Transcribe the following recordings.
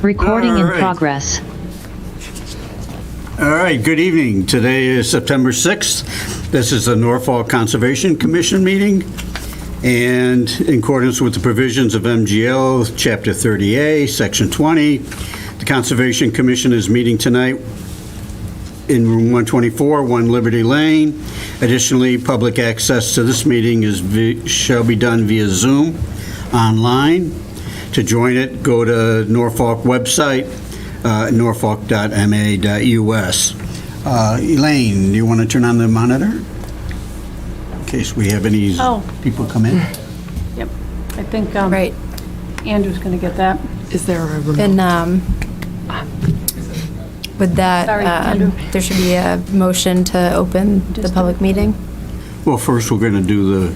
Recording in All right. progress. All right, good evening. Today is September 6th. This is the Norfolk Conservation Commission meeting. And in accordance with the provisions of MGL, Chapter 30A, Section 20, the Conservation Commission is meeting tonight in Room 124, 1 Liberty Lane. Additionally, public access to this meeting shall be done via Zoom online. To join it, go to Norfolk website, norfolk.ma.us. Elaine, do you want to turn on the monitor? In case we have any people come in? Yep, I think Right. Andrew's going to get that. Is there a remote? And with that, Sorry, Andrew. there should be a motion to open the public meeting. Well, first, we're going to do the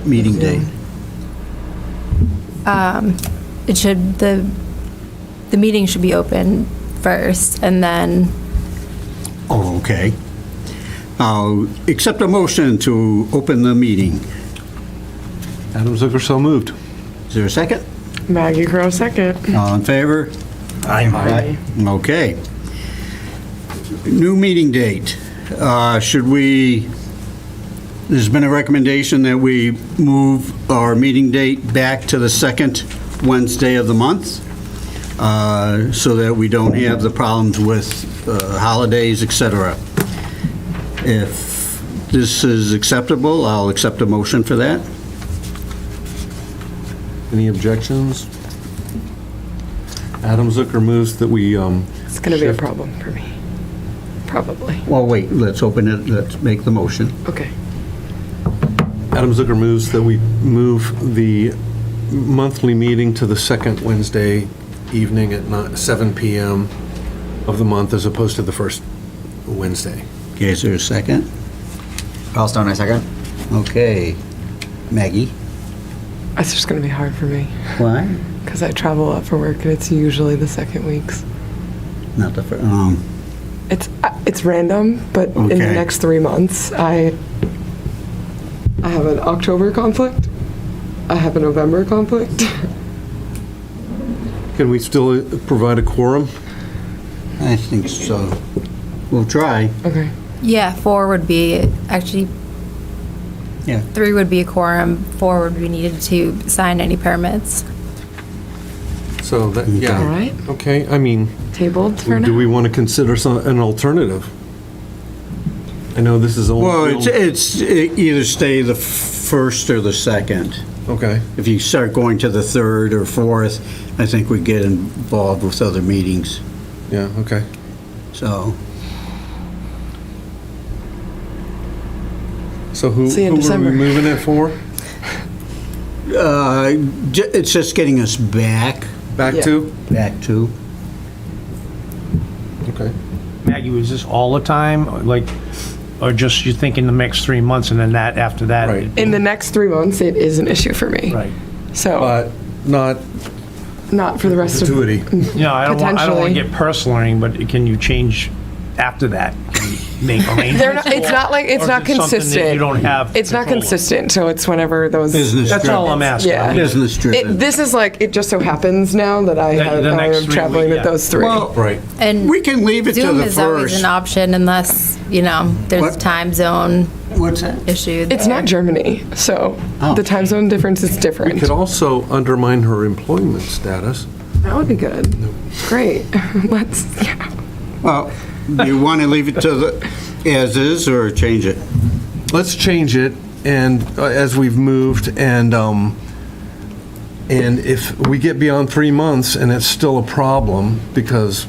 meeting date. It should, the meeting should be open first, and then, Oh, okay. I'll accept a motion to open the meeting. Adam Zucker, so moved. Is there a second? Maggie Crow, second. All in favor? Aye. Okay. New meeting date. There's been a recommendation that we move our meeting date back to the second Wednesday of the month, so that we don't have the problems with holidays, etc. If this is acceptable, I'll accept a motion for that. Any objections? Adam Zucker moves that we, It's going to be a problem for me. Probably. Well, wait, let's open it, let's make the motion. Okay. Adam Zucker moves that we move the monthly meeting to the second Wednesday evening at 7 PM of the month as opposed to the first Wednesday. Okay, is there a second? Paul Stone, I second. Okay. Maggie? It's just going to be hard for me Why? because I travel up for work and it's usually the second weeks. Not the first, It's random, but in the Okay. next 3 months, I have an October conflict. I have a November conflict. Can we still provide a quorum? I think so. We'll try. Okay. yeah, 4 would be, actually, Yeah. 3 would be a quorum, 4 would be needed to sign any permits. So that, All yeah. right. Okay, I mean, Tabled for now. do we want to consider an alternative? I know this is only. Well, it's either stay the first or the second. Okay. If you start going to the third or fourth, I think we get involved with other meetings. Yeah, okay. So, So who See you in were we December. moving it for? it's just getting us back Back Yeah. to? to. Okay. Maggie, was this all the time, or just you think in the next 3 months and then that, after that? Right. In the next 3 months, it is an issue for me. Right. So But not not for the rest of perpetuity. No, I don't want to Potentially. get personal or anything, but can you change after that? Can you make arrangements? They're not- it's not like- it's Or is not it something that consistent. you don't have It's not control of? consistent, so it's whenever those. Business That's all I'm asking. Yeah. I mean, Business driven. This is like, it just so happens now that I The am next 3 traveling weeks, with yeah. those 3. Well, Right. And we can leave it to Zoom the is always first. an option unless, there's What? time zone What's that? issue It's there. not Germany, so Oh. the time zone difference is We different. could also undermine her employment status. That would be good. Great. Let's, yeah. Well, do you want to leave it to the as is or change it? Let's change it, and as we've moved, and if we get beyond 3 months and it's still a problem, because,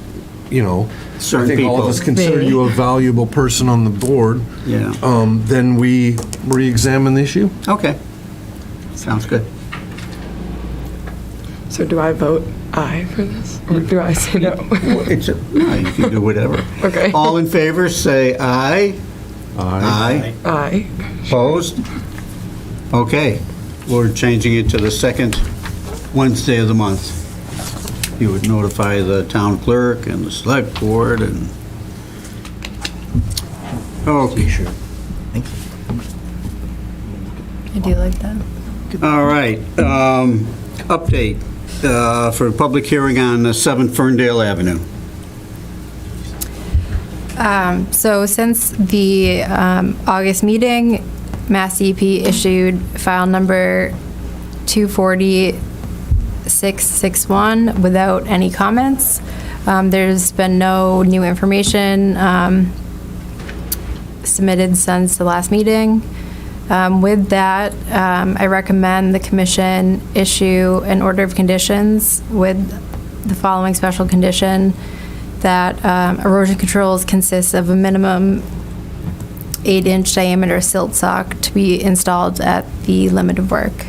I Certain think all of people. us consider you a valuable person on the board, Yeah. then we re-examine the issue. Okay. Sounds good. So do I vote aye for this, or do I say no? No, you can do whatever. Okay. All in favor, say aye. Aye. Aye. Opposed? Okay. We're changing it to the second Wednesday of the month. You would notify the town clerk and the select board and... Okay, sure. I do like that. All right. Update. for a public hearing on 7 Ferndale Avenue. So since the August meeting, Mass DEP issued file number 240661 without any comments. There's been no new information submitted since the last meeting. With that, I recommend the commission issue an order of conditions with the following special condition: that erosion controls consist of a minimum 8-inch diameter silt sock to be installed at the limit of work.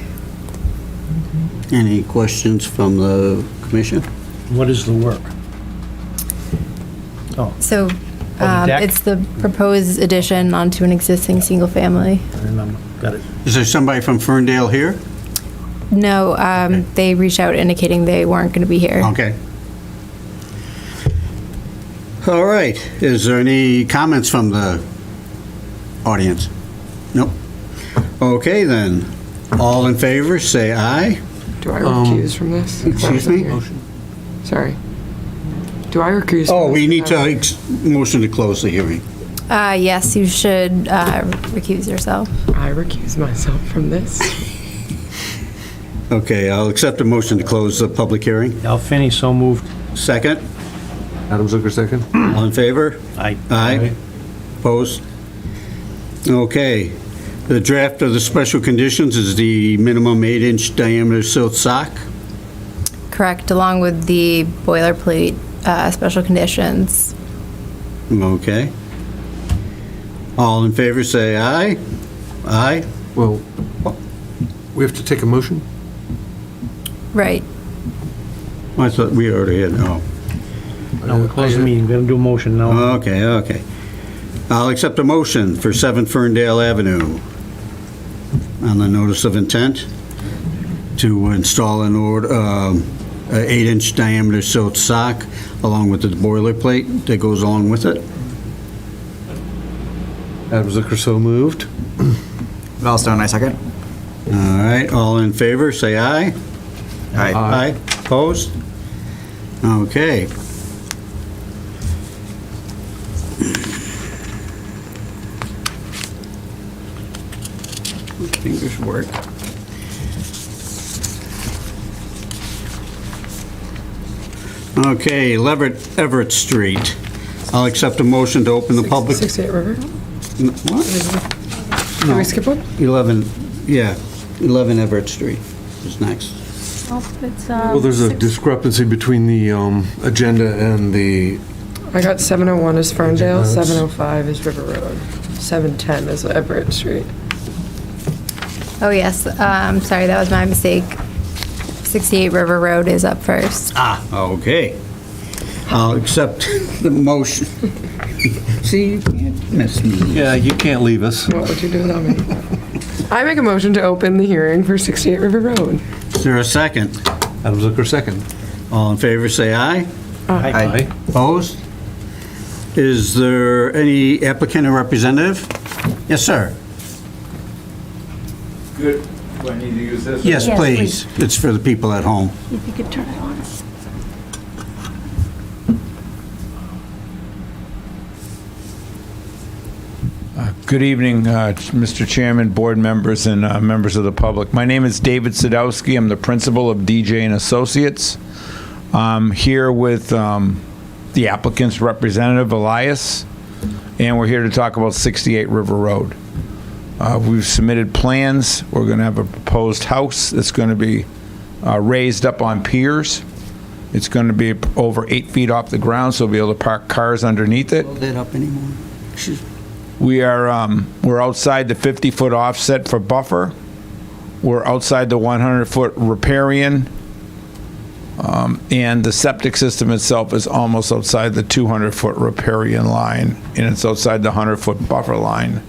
Any questions from the commission? What is the work? So deck? it's the proposed addition onto an existing single family. I remember. Got it. Is there somebody from Ferndale here? No, they reached out indicating they weren't going to be here. Okay. All right. Is there any comments from the audience? Nope. Okay, then. All in favor, say aye. Do I recuse from this? Excuse me? Sorry. Do I recuse? Oh, from we this? need to motion to close the hearing. Yes, you should recuse yourself. I recuse myself from this. Okay, I'll accept a motion to close the public hearing. Al Finney, so moved. Second, Adam Zucker, second. all in favor? Aye. Aye. Opposed? Okay. The draft of the special conditions is the minimum 8-inch diameter silt sock. Correct, along with the boilerplate special conditions. Okay. All in favor, say aye. Aye. Well, we have to take a motion? Right. I thought we already had, oh. No, we close the meeting. We're gonna do a motion now. Okay. I'll accept a motion for 7 Ferndale Avenue on the notice of intent to install an 8-inch diameter silt sock along with the boilerplate that goes along with it. Adam Zucker, so moved. Val Stone, I second. All right, all in favor, say aye. Aye. Aye. Opposed? Okay. Fingers work. Okay, Everett Street. I'll accept a motion to open the public. 68 River? What? Can we skip one? 11, yeah, 11 Everett Street is next. Oh, it's, Well, there's a discrepancy between the agenda and the, I got 701 is Ferndale, That's- 705 is River Road, 710 is Everett Street. Oh, yes, sorry, that was my mistake. 68 River Road is up first. Okay. I'll accept the motion. See, you can't miss me. yeah, you can't leave us. What would you do without me? I make a motion to open the hearing for 68 River Road. Is there a second? Adam Zucker, second. All in favor, say aye. Aye. Opposed? Is there any applicant or representative? Yes, sir. Good. Do I need to use this? Yes, Yes, please. It's for the people at home. if you could turn it on. Good evening, Mr. Chairman, board members, and members of the public. My name is David Sadowski. I'm the principal of DJ and Associates. I'm here with the applicant's representative, Elias, and we're here to talk about 68 River Road. We've submitted plans. We're going to have a proposed house that's going to be raised up on piers. It's going to be over 8 feet off the ground, so we'll be able to park cars underneath it. Hold it up anymore. Excuse me. We're outside the 50-foot offset for buffer. We're outside the 100-foot riparian. And the septic system itself is almost outside the 200-foot riparian line, and it's outside the 100-foot buffer line.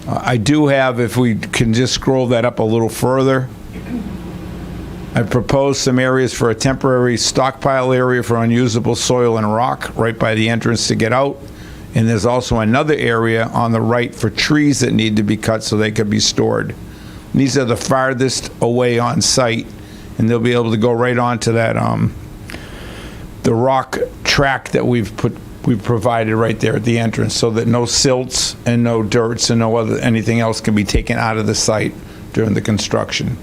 I do have, if we can just scroll that up a little further, I proposed some areas for a temporary stockpile area for unusable soil and rock right by the entrance to get out. And there's also another area on the right for trees that need to be cut so they could be stored. These are the farthest away on site, and they'll be able to go right onto that, the rock track that we've provided right there at the entrance, so that no silts and no dirts and anything else can be taken out of the site during the construction.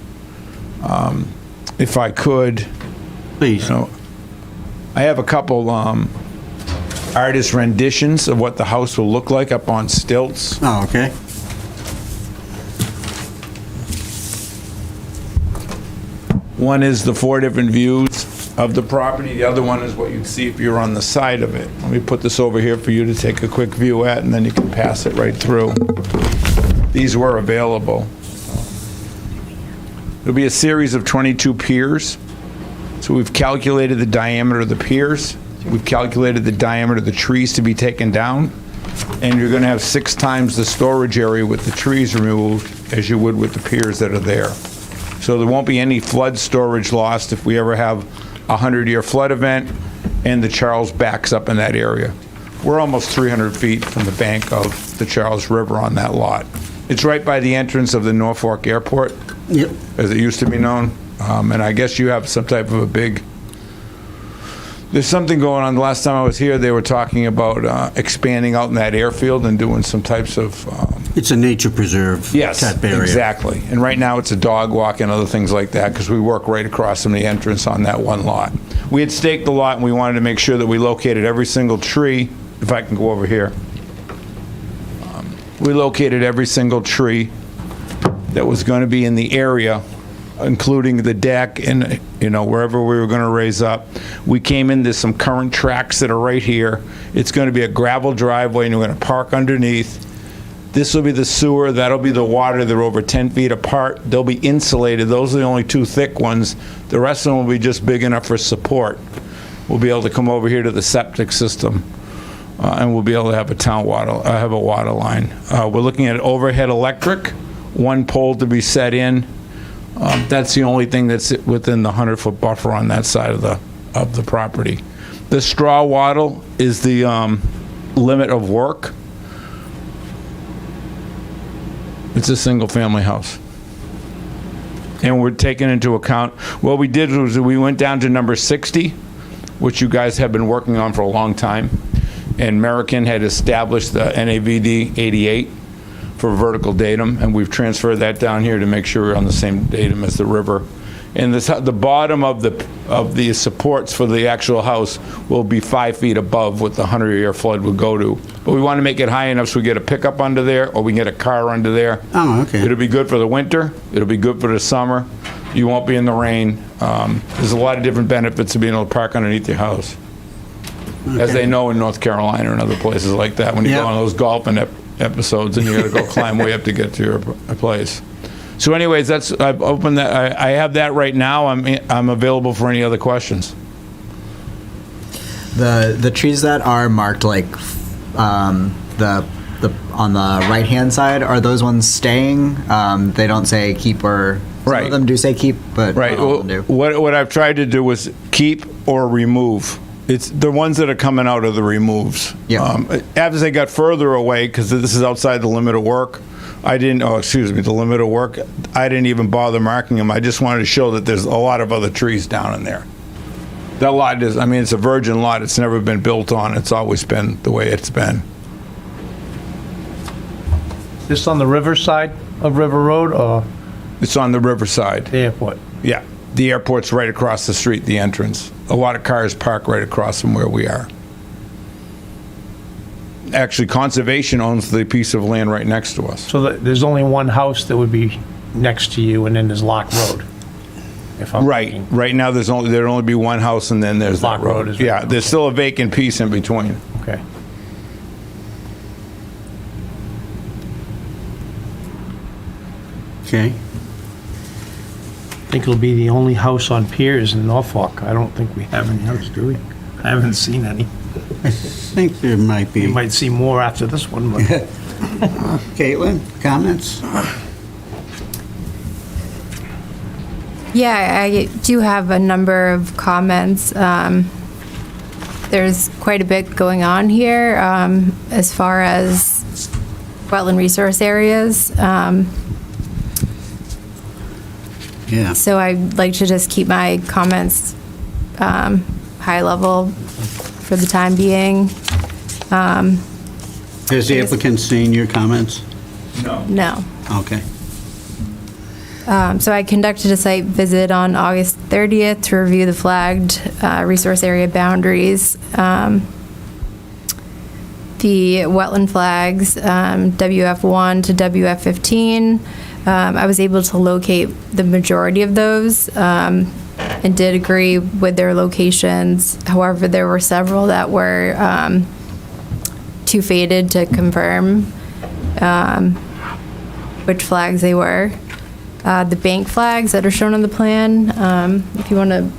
If I could, Please. I have a couple artist renditions of what the house will look like up on stilts. Oh, okay. One is the 4 different views of the property. The other one is what you'd see if you were on the side of it. Let me put this over here for you to take a quick view at, and then you can pass it right through. These were available. It'll be a series of 22 piers. So we've calculated the diameter of the piers. We've calculated the diameter of the trees to be taken down. And you're going to have 6 times the storage area with the trees removed as you would with the piers that are there. So there won't be any flood storage lost if we ever have a 100-year flood event and the Charles backs up in that area. We're almost 300 feet from the bank of the Charles River on that lot. It's right by the entrance of the Norfolk Airport, Yep. as it used to be known. And I guess you have some type of a big, there's something going on. The last time I was here, they were talking about expanding out in that airfield and doing some types of, It's a nature preserve yes, type area. exactly. And right now, it's a dog walk and other things like that, because we work right across from the entrance on that one lot. We had staked the lot, and we wanted to make sure that we located every single tree. If I can go over here. We located every single tree that was going to be in the area, including the deck and, wherever we were going to raise up. We came into some current tracks that are right here. It's going to be a gravel driveway, and we're going to park underneath. This will be the sewer. That'll be the water. They're over 10 feet apart. They'll be insulated. Those are the only 2 thick ones. The rest of them will be just big enough for support. We'll be able to come over here to the septic system, and we'll be able to have a water line. We're looking at overhead electric, 1 pole to be set in. That's the only thing that's within the 100-foot buffer on that side of the property. The straw wattle is the limit of work. It's a single-family house. And we're taking into account, what we did was we went down to number 60, which you guys have been working on for a long time. And American had established the NAVD 88 for vertical datum, and we've transferred that down here to make sure we're on the same datum as the river. And the bottom of the supports for the actual house will be 5 feet above what the 100-year flood would go to. But we want to make it high enough so we get a pickup under there, or we can get a car under there. Oh, okay. It'll be good for the winter. It'll be good for the summer. You won't be in the rain. There's a lot of different benefits of being able to park underneath your house. As they know in North Carolina and other places like that, when you Yeah. go on those golfing episodes and you got to go climb way up to get to your place. So anyways, I've opened that. I have that right now. I'm available for any other questions. The trees that are marked like the on the right hand side, are those ones staying? They don't say keep, or some Right. of them do say keep, but Right. not all of them do. What I've tried to do was keep or remove. It's the ones that are coming out of the removes. Yeah. As they got further away, because this is outside the limit of work, the limit of work, I didn't even bother marking them. I just wanted to show that there's a lot of other trees down in there. That lot is, it's a virgin lot. It's never been built on. It's always been the way it's been. This on the river side of River Road or It's on the riverside. the airport? Yeah. The airport's right across the street, the entrance. A lot of cars park right across from where we are. Actually, Conservation owns the piece of land right next to us. So there's only one house that would be next to you, and then there's Lock Road. If I'm Right. thinking. Right now, there'd only be one house, and then there's that Lock Road is right. Yeah, there's still a vacant piece in between. Okay. Okay. I think it'll be the only house on piers in Norfolk. I don't think we have any others, do we? I haven't seen any. I think there might be. You might see more after this one, but Caitlin, comments? Yeah, I do have a number of comments. There's quite a bit going on here as far as wetland resource areas. Yeah. So I'd like to just keep my comments high level for the time being. Has the applicant seen your comments? No. No. Okay. So I conducted a site visit on August 30th to review the flagged resource area boundaries. The wetland flags, WF1 to WF15, I was able to locate the majority of those and did agree with their locations. However, there were several that were too faded to confirm which flags they were. The bank flags that are shown on the plan, if you want to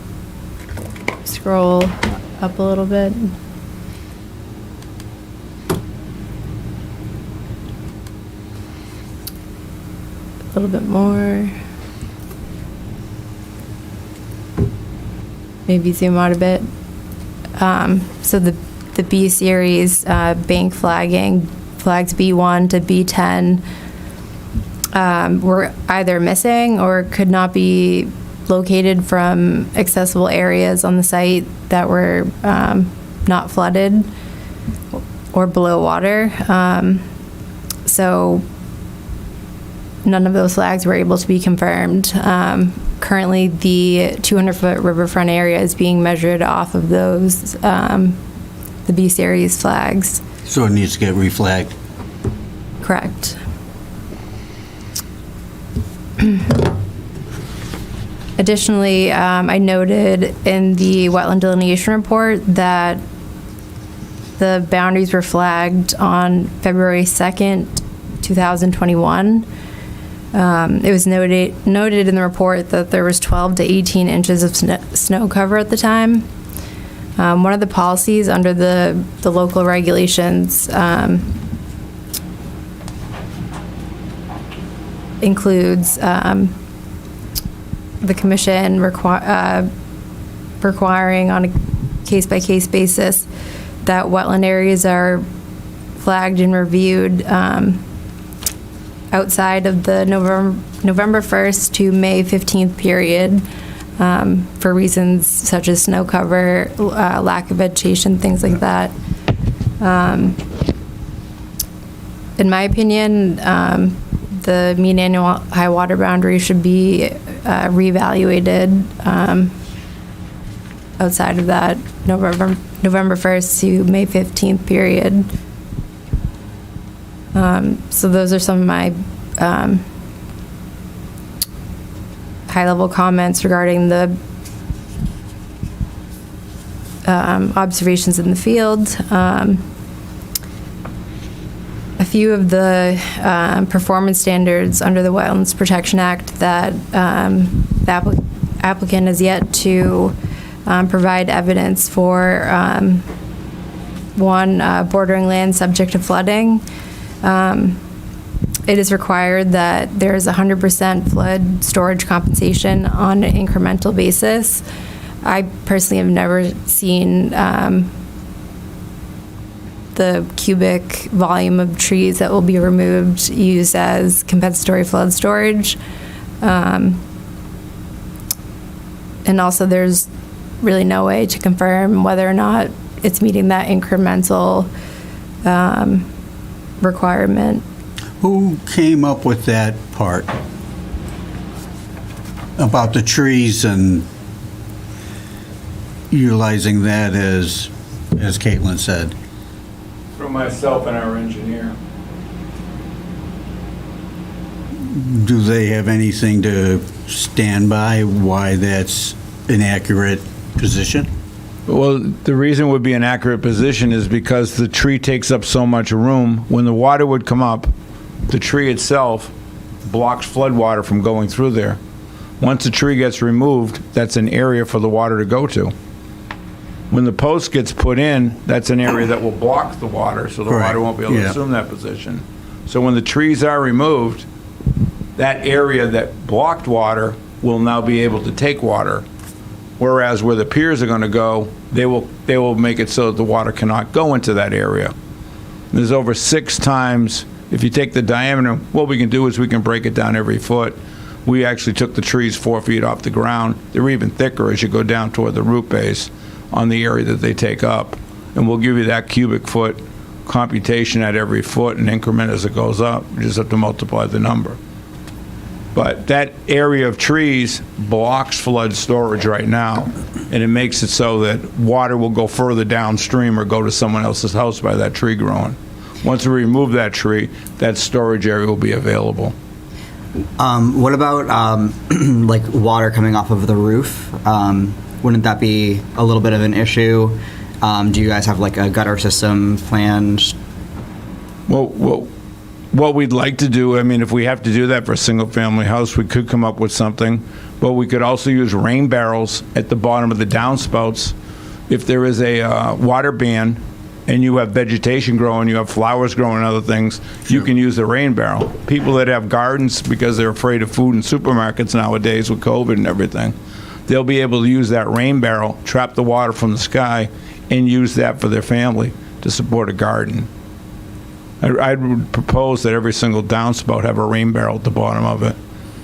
scroll up a little bit. A little bit more. Maybe zoom out a bit. So the B series bank flagging, flags B1 to B10, were either missing or could not be located from accessible areas on the site that were not flooded or below water. So none of those flags were able to be confirmed. Currently, the 200-foot riverfront area is being measured off of those, the B series flags. So it needs to get reflagged. Correct. Additionally, I noted in the wetland delineation report that the boundaries were flagged on February 2nd, 2021. It was noted in the report that there was 12 to 18 inches of snow cover at the time. One of the policies under the local regulations includes the commission requiring on a case-by-case basis that wetland areas are flagged and reviewed outside of the November 1st to May 15th period for reasons such as snow cover, lack of vegetation, things like that. In my opinion, the mean annual high water boundary should be reevaluated outside of that November 1st to May 15th period. So those are some of my high-level comments regarding the observations in the field. A few of the performance standards under the Wetlands Protection Act that the applicant has yet to provide evidence for. One, bordering land subject to flooding. It is required that there is 100% flood storage compensation on an incremental basis. I personally have never seen the cubic volume of trees that will be removed used as compensatory flood storage. And also there's really no way to confirm whether or not it's meeting that incremental requirement. Who came up with that part about the trees and utilizing that as Caitlin said? From myself and our engineer. Do they have anything to stand by why that's an accurate position? Well, the reason it would be an accurate position is because the tree takes up so much room. When the water would come up, the tree itself blocks flood water from going through there. Once the tree gets removed, that's an area for the water to go to. When the post gets put in, that's an area that will block the water, so the Correct. water won't be able to Yeah. assume that position. So when the trees are removed, that area that blocked water will now be able to take water. Whereas where the piers are going to go, they will make it so that the water cannot go into that area. There's over 6 times, if you take the diameter, what we can do is we can break it down every foot. We actually took the trees 4 feet off the ground. They're even thicker as you go down toward the root base on the area that they take up. And we'll give you that cubic foot computation at every foot and increment as it goes up. You just have to multiply the number. But that area of trees blocks flood storage right now, and it makes it so that water will go further downstream or go to someone else's house by that tree growing. Once we remove that tree, that storage area will be available. What about like water coming off of the roof? Wouldn't that be a little bit of an issue? Do you guys have like a gutter system planned? Well, what we'd like to do, I mean, if we have to do that for a single-family house, we could come up with something, but we could also use rain barrels at the bottom of the downspouts. If there is a water ban and you have vegetation growing, you have flowers growing and other things, you can use the rain barrel. People that have gardens because they're afraid of food in supermarkets nowadays with COVID and everything, they'll be able to use that rain barrel, trap the water from the sky, and use that for their family to support a garden. I would propose that every single downspout have a rain barrel at the bottom of it,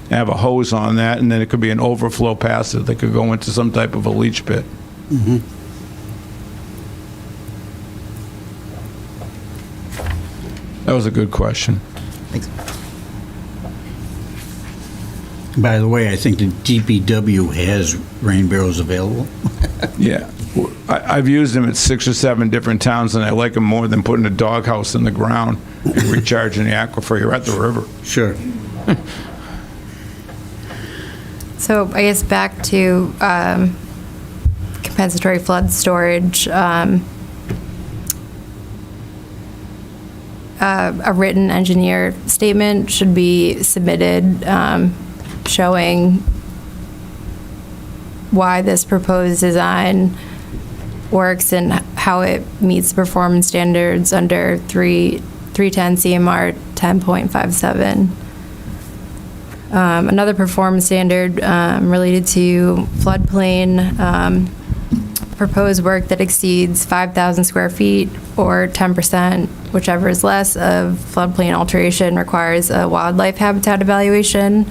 and have a hose on that, and then it could be an overflow passive that could go into some type of a leach pit. That was a good question. Thanks. By the way, I think the DPW has rain barrels available. Yeah. I've used them at 6 or 7 different towns, and I like them more than putting a doghouse in the ground and recharging the aquifer. You're at the river. Sure. So I guess back to compensatory flood storage. A written engineer statement should be submitted showing why this proposed design works and how it meets the performance standards under 310 CMR 10.57. Another performance standard related to floodplain, proposed work that exceeds 5,000 square feet or 10%, whichever is less, of floodplain alteration requires a wildlife habitat evaluation.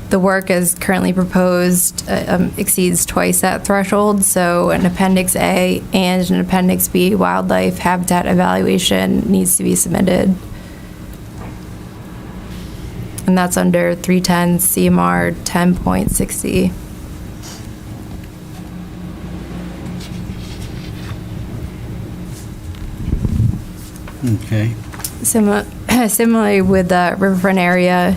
The work as currently proposed exceeds twice that threshold, so an Appendix A and an Appendix B wildlife habitat evaluation needs to be submitted. And that's under 310 CMR 10.60. Okay. Similarly with the riverfront area,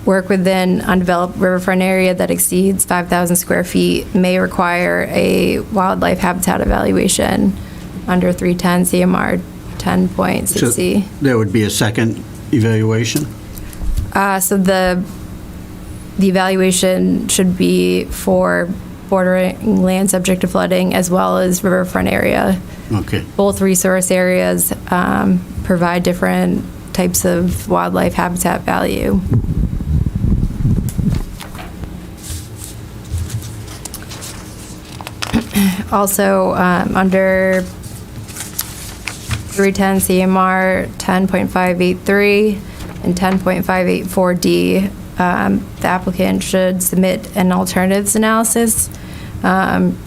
work within undeveloped riverfront area that exceeds 5,000 square feet may require a wildlife habitat evaluation under 310 CMR 10.60. So there would be a second evaluation? So the evaluation should be for bordering land subject to flooding as well as riverfront area. Okay. Both resource areas provide different types of wildlife habitat value. Also, under 310 CMR 10.583 and 10.584D, the applicant should submit an alternatives analysis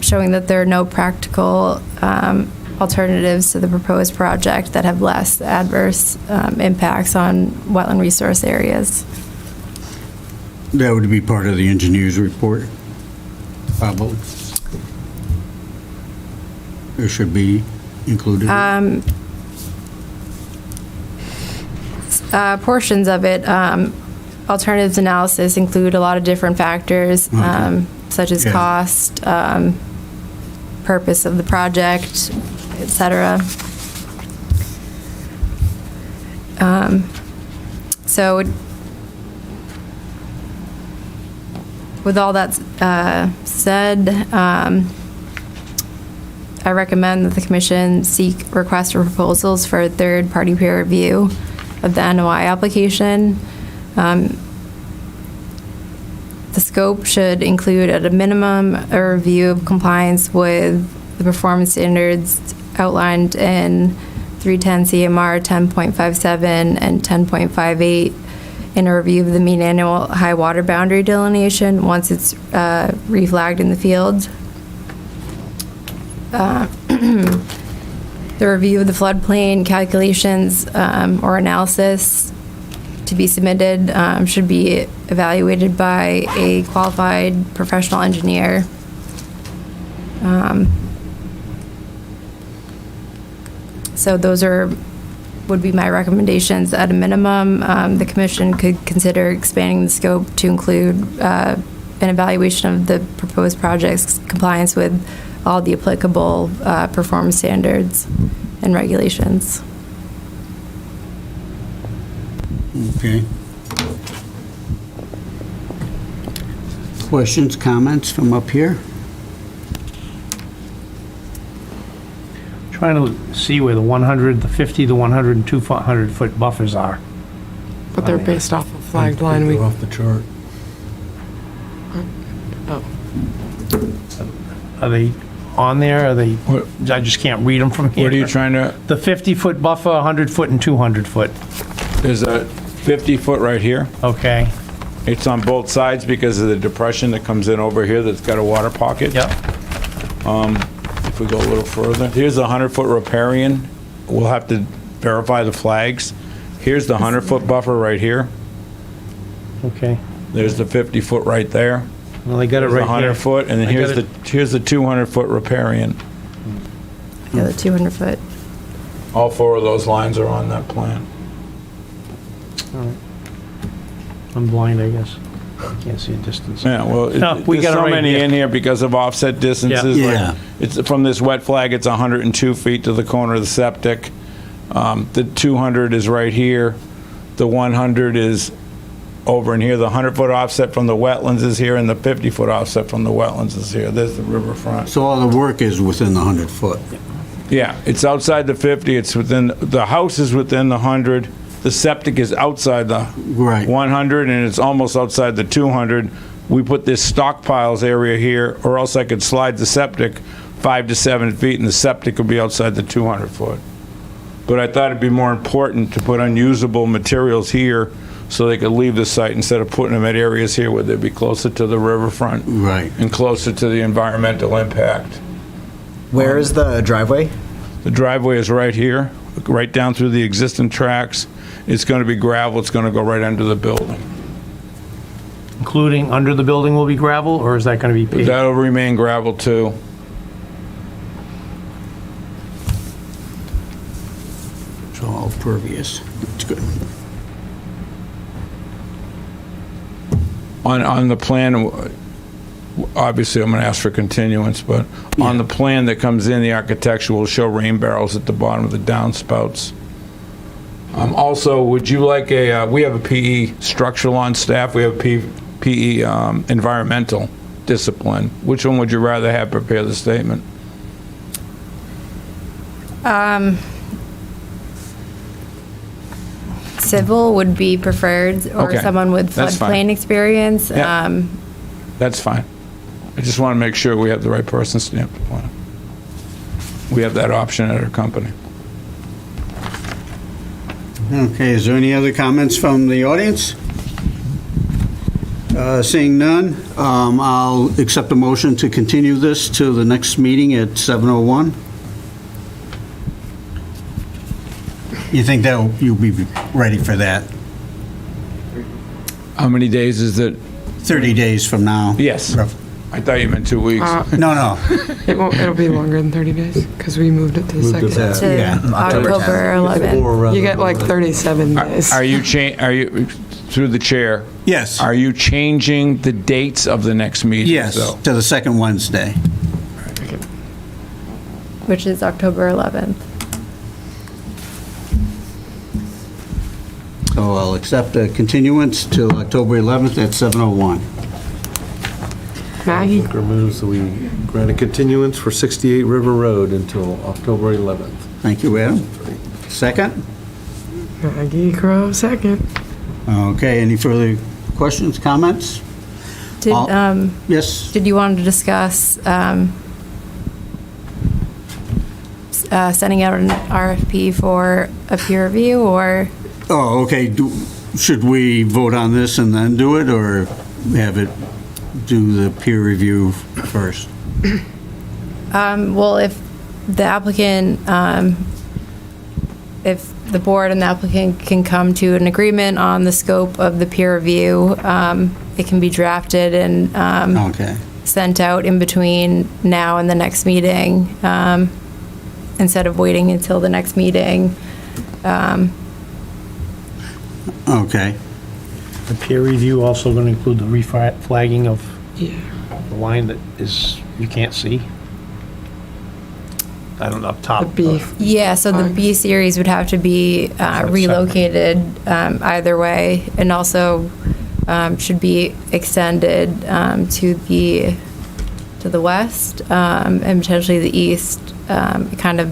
showing that there are no practical alternatives to the proposed project that have less adverse impacts on wetland resource areas. That would be part of the engineer's report, probably. It should be included. Portions of it, alternatives analysis include a lot of different factors, such as Yeah. cost, purpose of the project, et cetera. So with all that said, I recommend that the commission seek requests for proposals for a third-party peer review of the NOI application. The scope should include, at a minimum, a review of compliance with the performance standards outlined in 310 CMR 10.57 and 10.58 in a review of the mean annual high water boundary delineation once it's reflagged in the field. The review of the floodplain calculations or analysis to be submitted should be evaluated by a qualified professional engineer. So those would be my recommendations. At a minimum, the commission could consider expanding the scope to include an evaluation of the proposed project's compliance with all the applicable performance standards and regulations. Okay. Questions, comments from up here? Trying to see where the 100, the 50, the 100, and 200-foot buffers are. But they're based off of flagged line. They're off the chart. Are they on there? Are they, What- I just can't read them from here. What are you trying to, The 50-foot buffer, 100-foot, and 200-foot. there's a 50-foot right here. Okay. It's on both sides because of the depression that comes in over here that's got a water pocket. Yep. If we go a little further, here's the 100-foot riparian. We'll have to verify the flags. Here's the 100-foot buffer right here. Okay. There's the 50-foot right there. Well, they got it There's the right here. 100-foot, and then I got here's the 200-foot riparian. Yeah, the 200-foot. All four of those lines are on that plan. I'm blind, I guess. Can't see a distance. Yeah, well, No, we there's got it so right many here. in here because of offset distances. Yeah. like, Yeah. It's, from this wet flag, it's 102 feet to the corner of the septic. The 200 is right here. The 100 is over in here. The 100-foot offset from the wetlands is here, and the 50-foot offset from the wetlands is here. There's the riverfront. So all the work is within the 100 foot? Yeah, it's outside the 50, it's within, the house is within the 100, the septic is outside the Right. 100, and it's almost outside the 200. We put this stockpiles area here, or else I could slide the septic 5 to 7 feet, and the septic would be outside the 200 foot. But I thought it'd be more important to put unusable materials here so they could leave the site instead of putting them at areas here where they'd be closer to the riverfront Right. and closer to the environmental impact. Where is the driveway? The driveway is right here, right down through the existing tracks. It's going to be gravel, it's going to go right under the building. Including under the building will be gravel, or is that going to be paved? That'll remain gravel too. It's all pervious. It's good. On the plan, obviously, I'm going to ask for continuance, but on the plan that comes in, the architecture will show rain barrels at the bottom of the downspouts. Also, would you like we have a PE structural on staff, we have a PE environmental discipline. Which one would you rather have prepare the statement? Civil would be preferred, or Okay, someone with that's fine. floodplain experience. Yeah. That's fine. I just want to make sure we have the right person stamp the plan. We have that option at our company. Okay, is there any other comments from the audience? Seeing none, I'll accept a motion to continue this to the next meeting at 7:01. You think that you'll be ready for that? How many days is it? 30 days from now? Yes. Rough- I thought you meant 2 weeks. No. It'll be longer than 30 days because we moved it to the Moved it second. To Yeah, October October 11th. Or, You get like 37 days. Are you through the chair, Yes, are you changing the dates of the next meeting? yes, So- to the second Wednesday. Which is October 11th. So I'll accept a continuance till October 11th at 7:01. Maggie? Booker moves that we grant a continuance for 68 River Road until October 11th. Thank you, Adam. Second? Maggie Crow, second. Okay, any further questions, comments? Yes? Did you want to discuss sending out an RFP for a peer review, or Oh, okay. Should we vote on this and then do it, or have it do the peer review first? well, if the applicant, if the board and the applicant can come to an agreement on the scope of the peer review, it can be drafted and Okay. sent out in between now and the next meeting, instead of waiting until the next meeting. Okay. The peer review also going to include the reflagging of Yeah. the line that is, you can't see? I don't know, up The top. B. Yeah, so the B series would have to be relocated either way, and also should be extended to the west and potentially the east. It kind of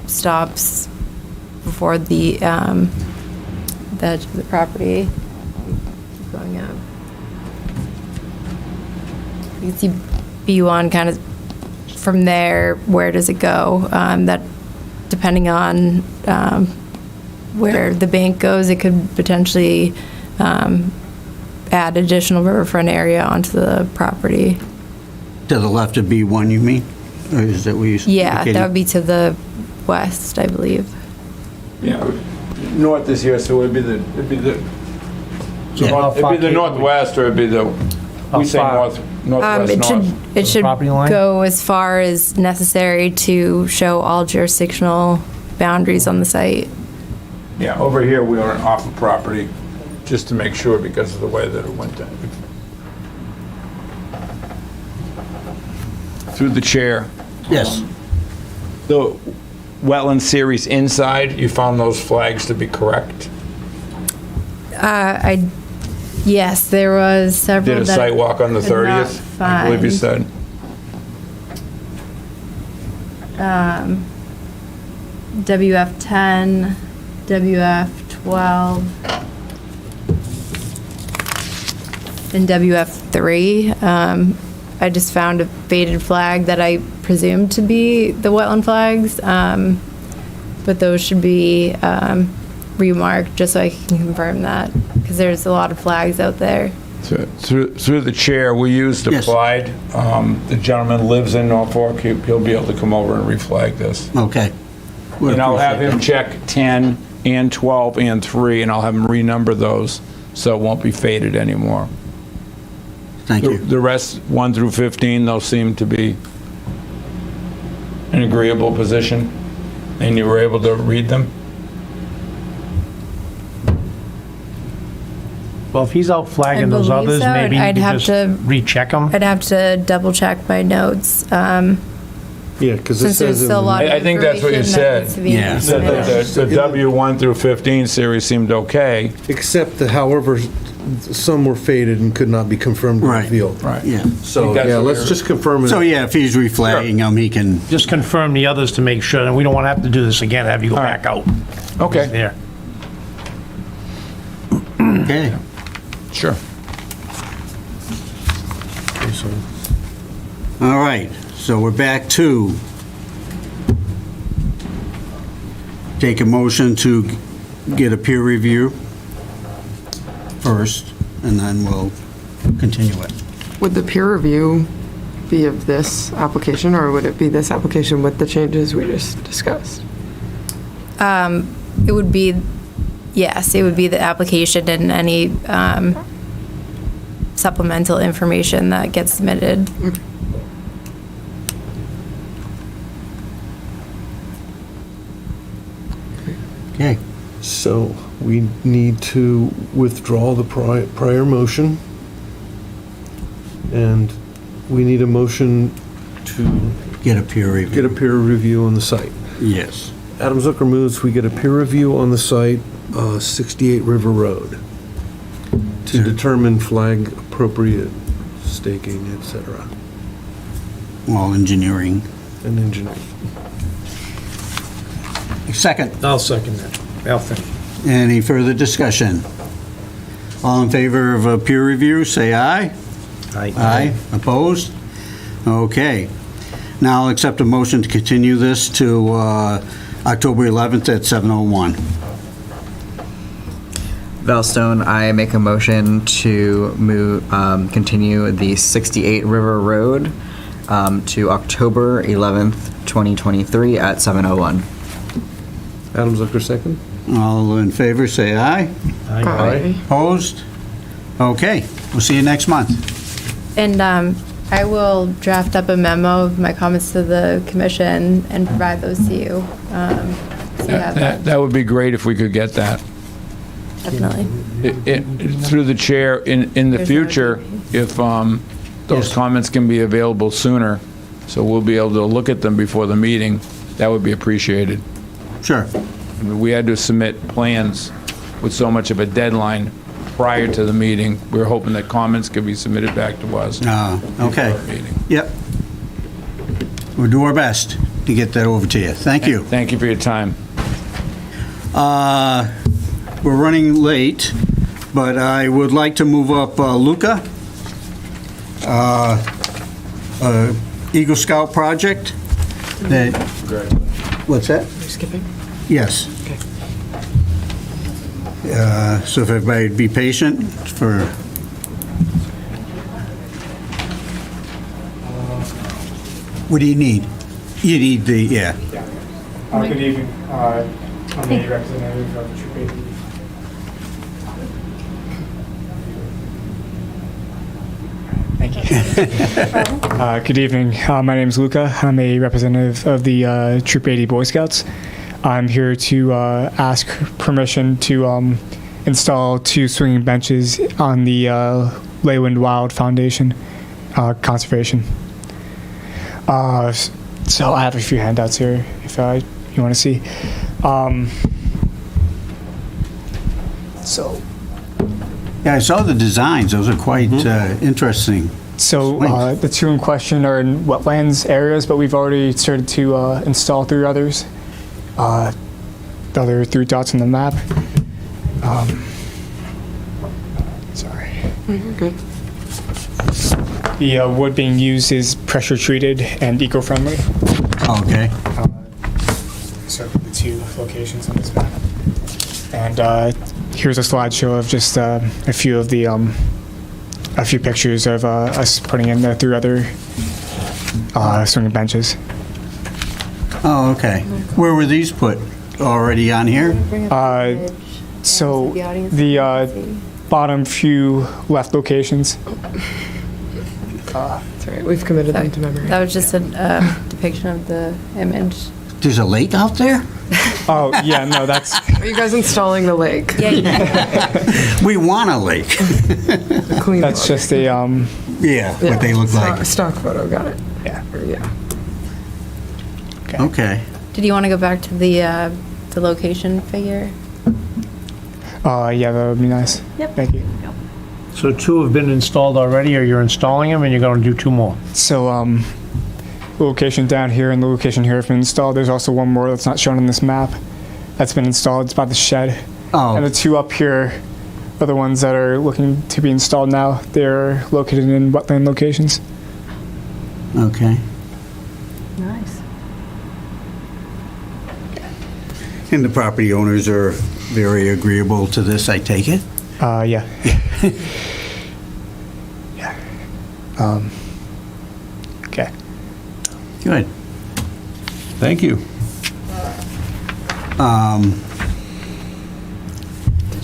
stops before the edge of the property. Keep going up. You can see B1 kind of from there. Where does it go? That depending on where the bank goes, it could potentially add additional riverfront area onto the property. To the left of B1, you mean? Or is that what you Yeah, indicated? that would be to the west, I believe. Yeah, north is here, so it'd be the How far it'd be the can- northwest, or it'd be the, How we say far? northwest, It should, north. it should property line? go as far as necessary to show all jurisdictional boundaries on the site. Yeah, over here, we are off of property, just to make sure because of the way that it went down. Through the chair. Yes. The wetland series inside, you found those flags to be correct? Yes, there was several Did a that site walk on the could not 30th, I believe you find. said? WF10, WF12, and WF3. I just found a faded flag that I presumed to be the wetland flags, but those should be remarked just so I can confirm that, because there's a lot of flags out there. Through the chair, we used Yes. applied. The gentleman lives in Norfolk, he'll be able to come over and reflag this. Okay. Would And I'll have appreciate him check 10 and 12 and 3, and I'll have him renumber those, so it won't be faded anymore. that. Thank you. The rest, 1 through 15, those seem to be an agreeable position, and you were able to read them? Well, if he's out flagging I those believe others, so, maybe and you I'd could have just to- recheck them? I'd have to double check my notes, Yeah, because it since there's says still a lot of I think that's what you information that needs said. to be Yeah. submitted. The W1 through 15 series seemed okay. except that however, some were faded and could not be confirmed in the Right. field. Right. Yeah. So, I think that's yeah, what let's we're- just confirm it. So, yeah, if he's reflagging them, he can, Just confirm the others to make sure, and we don't want to have to do this again, have you go All right. back out. Okay, There. okay. sure. Okay, so All right, so we're back to take a motion to get a peer review first, and then we'll continue it. Would the peer review be of this application, or would it be this application with the changes we just discussed? It would be, yes, it would be the application and any supplemental information that gets submitted. Okay, So we need to withdraw the prior motion. And we need a motion to get a peer get review. a peer review on the site. Yes. Adam Zucker moves, we get a peer review on the site, 68 River Road, to determine flag appropriate staking, et cetera, All engineering. and engineering. Second, I'll second that. Alfred. any further discussion? All in favor of a peer review, say aye. Aye. Opposed? Okay. Now I'll accept a motion to continue this to October 11th at 7:01. Valstone, I make a motion to continue the 68 River Road to October 11th, 2023 at 7:01. Adam Zucker, second. All in favor, say aye. Aye. Opposed? Okay, we'll see you next month. And I will draft up a memo of my comments to the commission and provide those to you. So you have that, That would be great if we could get that. definitely. Through the chair, in the Here's future, if those comments can be available sooner, so we'll be able to look at them before the meeting, that would be appreciated. Sure. I mean, we had to submit plans with so much of a deadline prior to the meeting. We were hoping that comments could be submitted back to us. Okay. before the meeting. Yep. We'll do our best to get that over to you. Thank you. Thank you for your time. We're running late, but I would like to move up Luca, Eagle Scout project. That. What's that? You're skipping? Yes. Okay. So if everybody would be patient for, what do you need? You need the, yeah. Good evening. I'm the representative of Troop 80. Thank you. Good evening. My name is Luca. I'm a representative of the Troop 80 Boy Scouts. I'm here to ask permission to install 2 swinging benches on the Leyland Wild Foundation conservation. So I have a few handouts here if you want to see. So Yeah, I saw the designs. Those are quite interesting. the 2 in question are in wetlands areas, but we've already started to install 3 others. The other 3 dots on the map. Sorry. You're good. The wood being used is pressure treated and eco-friendly. Okay. So the 2 locations on this map. And here's a slideshow of just a few of the a few pictures of us putting in the 3 other swinging benches. Oh, okay. Where were these put? Already on here? So the bottom few left locations. It's all right. We've committed them to memory. That was just a depiction of the image. There's a lake out there? Oh yeah, no, that's Are you guys installing the lake? Yeah, We want a lake. The clean that's one. just a Yeah, what they look like. Stock photo, got it. yeah. Yeah. Okay. Did you want to go back to the location figure? Yeah, that would be nice. Yep. Thank you. So 2 have been installed already, or you're installing them, and you're going to do 2 more? So the location down here and the location here have been installed. There's also one more that's not shown on this map that's been installed. It's by the shed. And the Oh, 2 up here are the ones that are looking to be installed now. They're located in wetland locations. okay. Nice. And the property owners are very agreeable to this, I take it? Yeah. Yeah. Okay. Good. Thank you. Did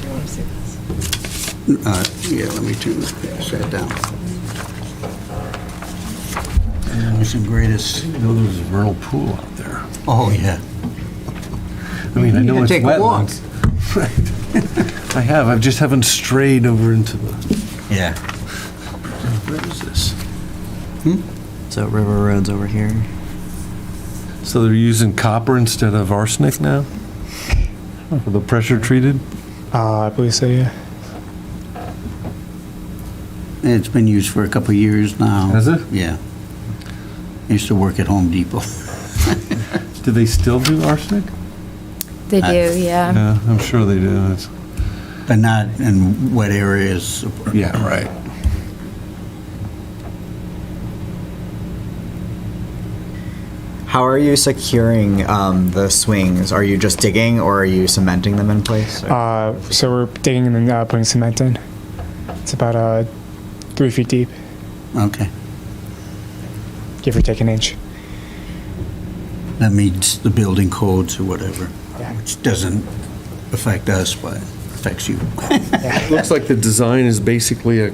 you want to see this? Yeah, let me pass that down. There's some greatest, I know there's a vernal pool out there. oh, yeah. I mean, I know it's Take a walk. wetlands. Right. I have. I just haven't strayed over into the. Yeah. Where is this? So River Road's over here. So they're using copper instead of arsenic now? For the pressure treated? I believe so, yeah. It's been used for a couple of years now. Has it? Yeah. I used to work at Home Depot. Do they still do arsenic? They do, yeah. Yeah, I'm sure they do. It's, But not in wet areas. yeah, right. How are you securing the swings? Are you just digging, or are you cementing them in place? or- So we're digging and then putting cement in. It's about 3 feet deep, Okay. give or take an inch. That meets the building codes or whatever, Yeah. which doesn't affect us, but affects you. Looks like the design is basically a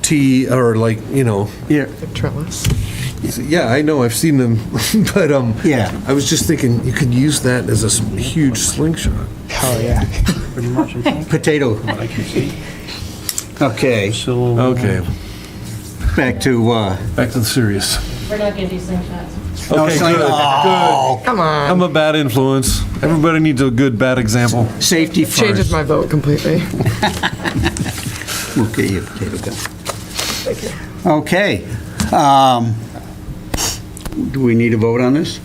T, or like, Yeah, Trellis. yeah, I know, I've seen them, but Yeah. I was just thinking you could use that as a huge slingshot. Oh, yeah. Pretty much, I think, potato. what I can see. Okay, So. Okay, back to, back to the serious. We're not gonna do slingshots. Okay, good, good. Come on. I'm a bad influence. Everybody needs a good bad example. safety first. Changes my vote completely. We'll get you a potato gun. Thank you. Okay. Do we need a vote on this?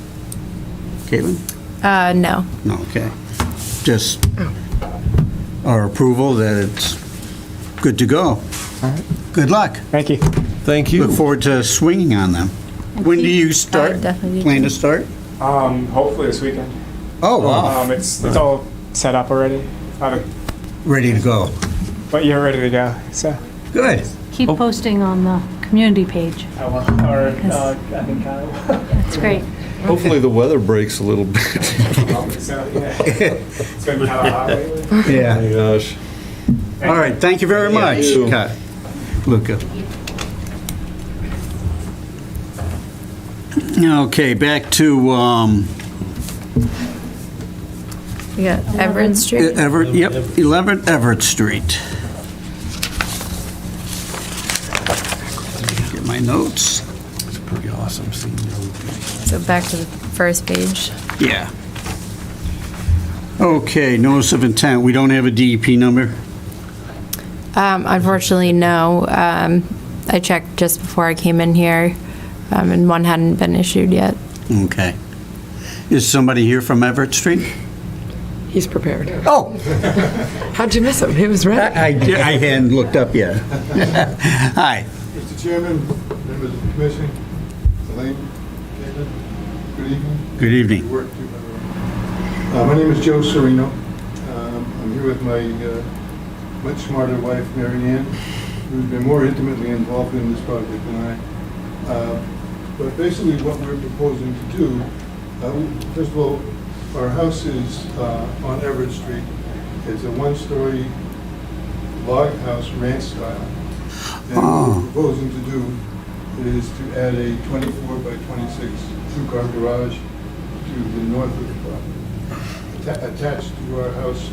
Caitlin? No. No, okay. Just our approval that it's good to go. Good luck. Thank you. Thank you. Look forward to swinging on them. When do you start? definitely do. Plan to start? Hopefully this weekend. Oh, wow. It's all set up already. Ready to go. But you're ready to go, so. Good. Keep posting on the community page. I will. Or, I think Kyle. That's great. Hopefully the weather breaks a little bit. So, yeah. It's been kind of hot lately. Yeah. Oh my gosh. All right, thank you very much, you. Luca. Okay, back to We got Everett Street. Everett, yep, 11 Everett Street. Get my notes. It's pretty awesome seeing you. So back to the first page. Yeah. Okay, notice of intent, we don't have a DEP number? Unfortunately, no. I checked just before I came in here, and one hadn't been issued yet. Okay. Is somebody here from Everett Street? He's prepared. Oh, How'd you miss him? He was ready. I hadn't looked up yet. Hi. Mr. Chairman, members of the commission, Elaine, David, good evening. Good evening. Work too, by the way. My name is Joe Serino. I'm here with my much smarter wife, Mary Ann, who's been more intimately involved in this project than I. But basically what we're proposing to do, first of all, our house is on Everett Street. It's a one-story log house, ranch style. And what we're proposing to do is to add a 24 by 26 two-car garage to the north of the property, attached to our house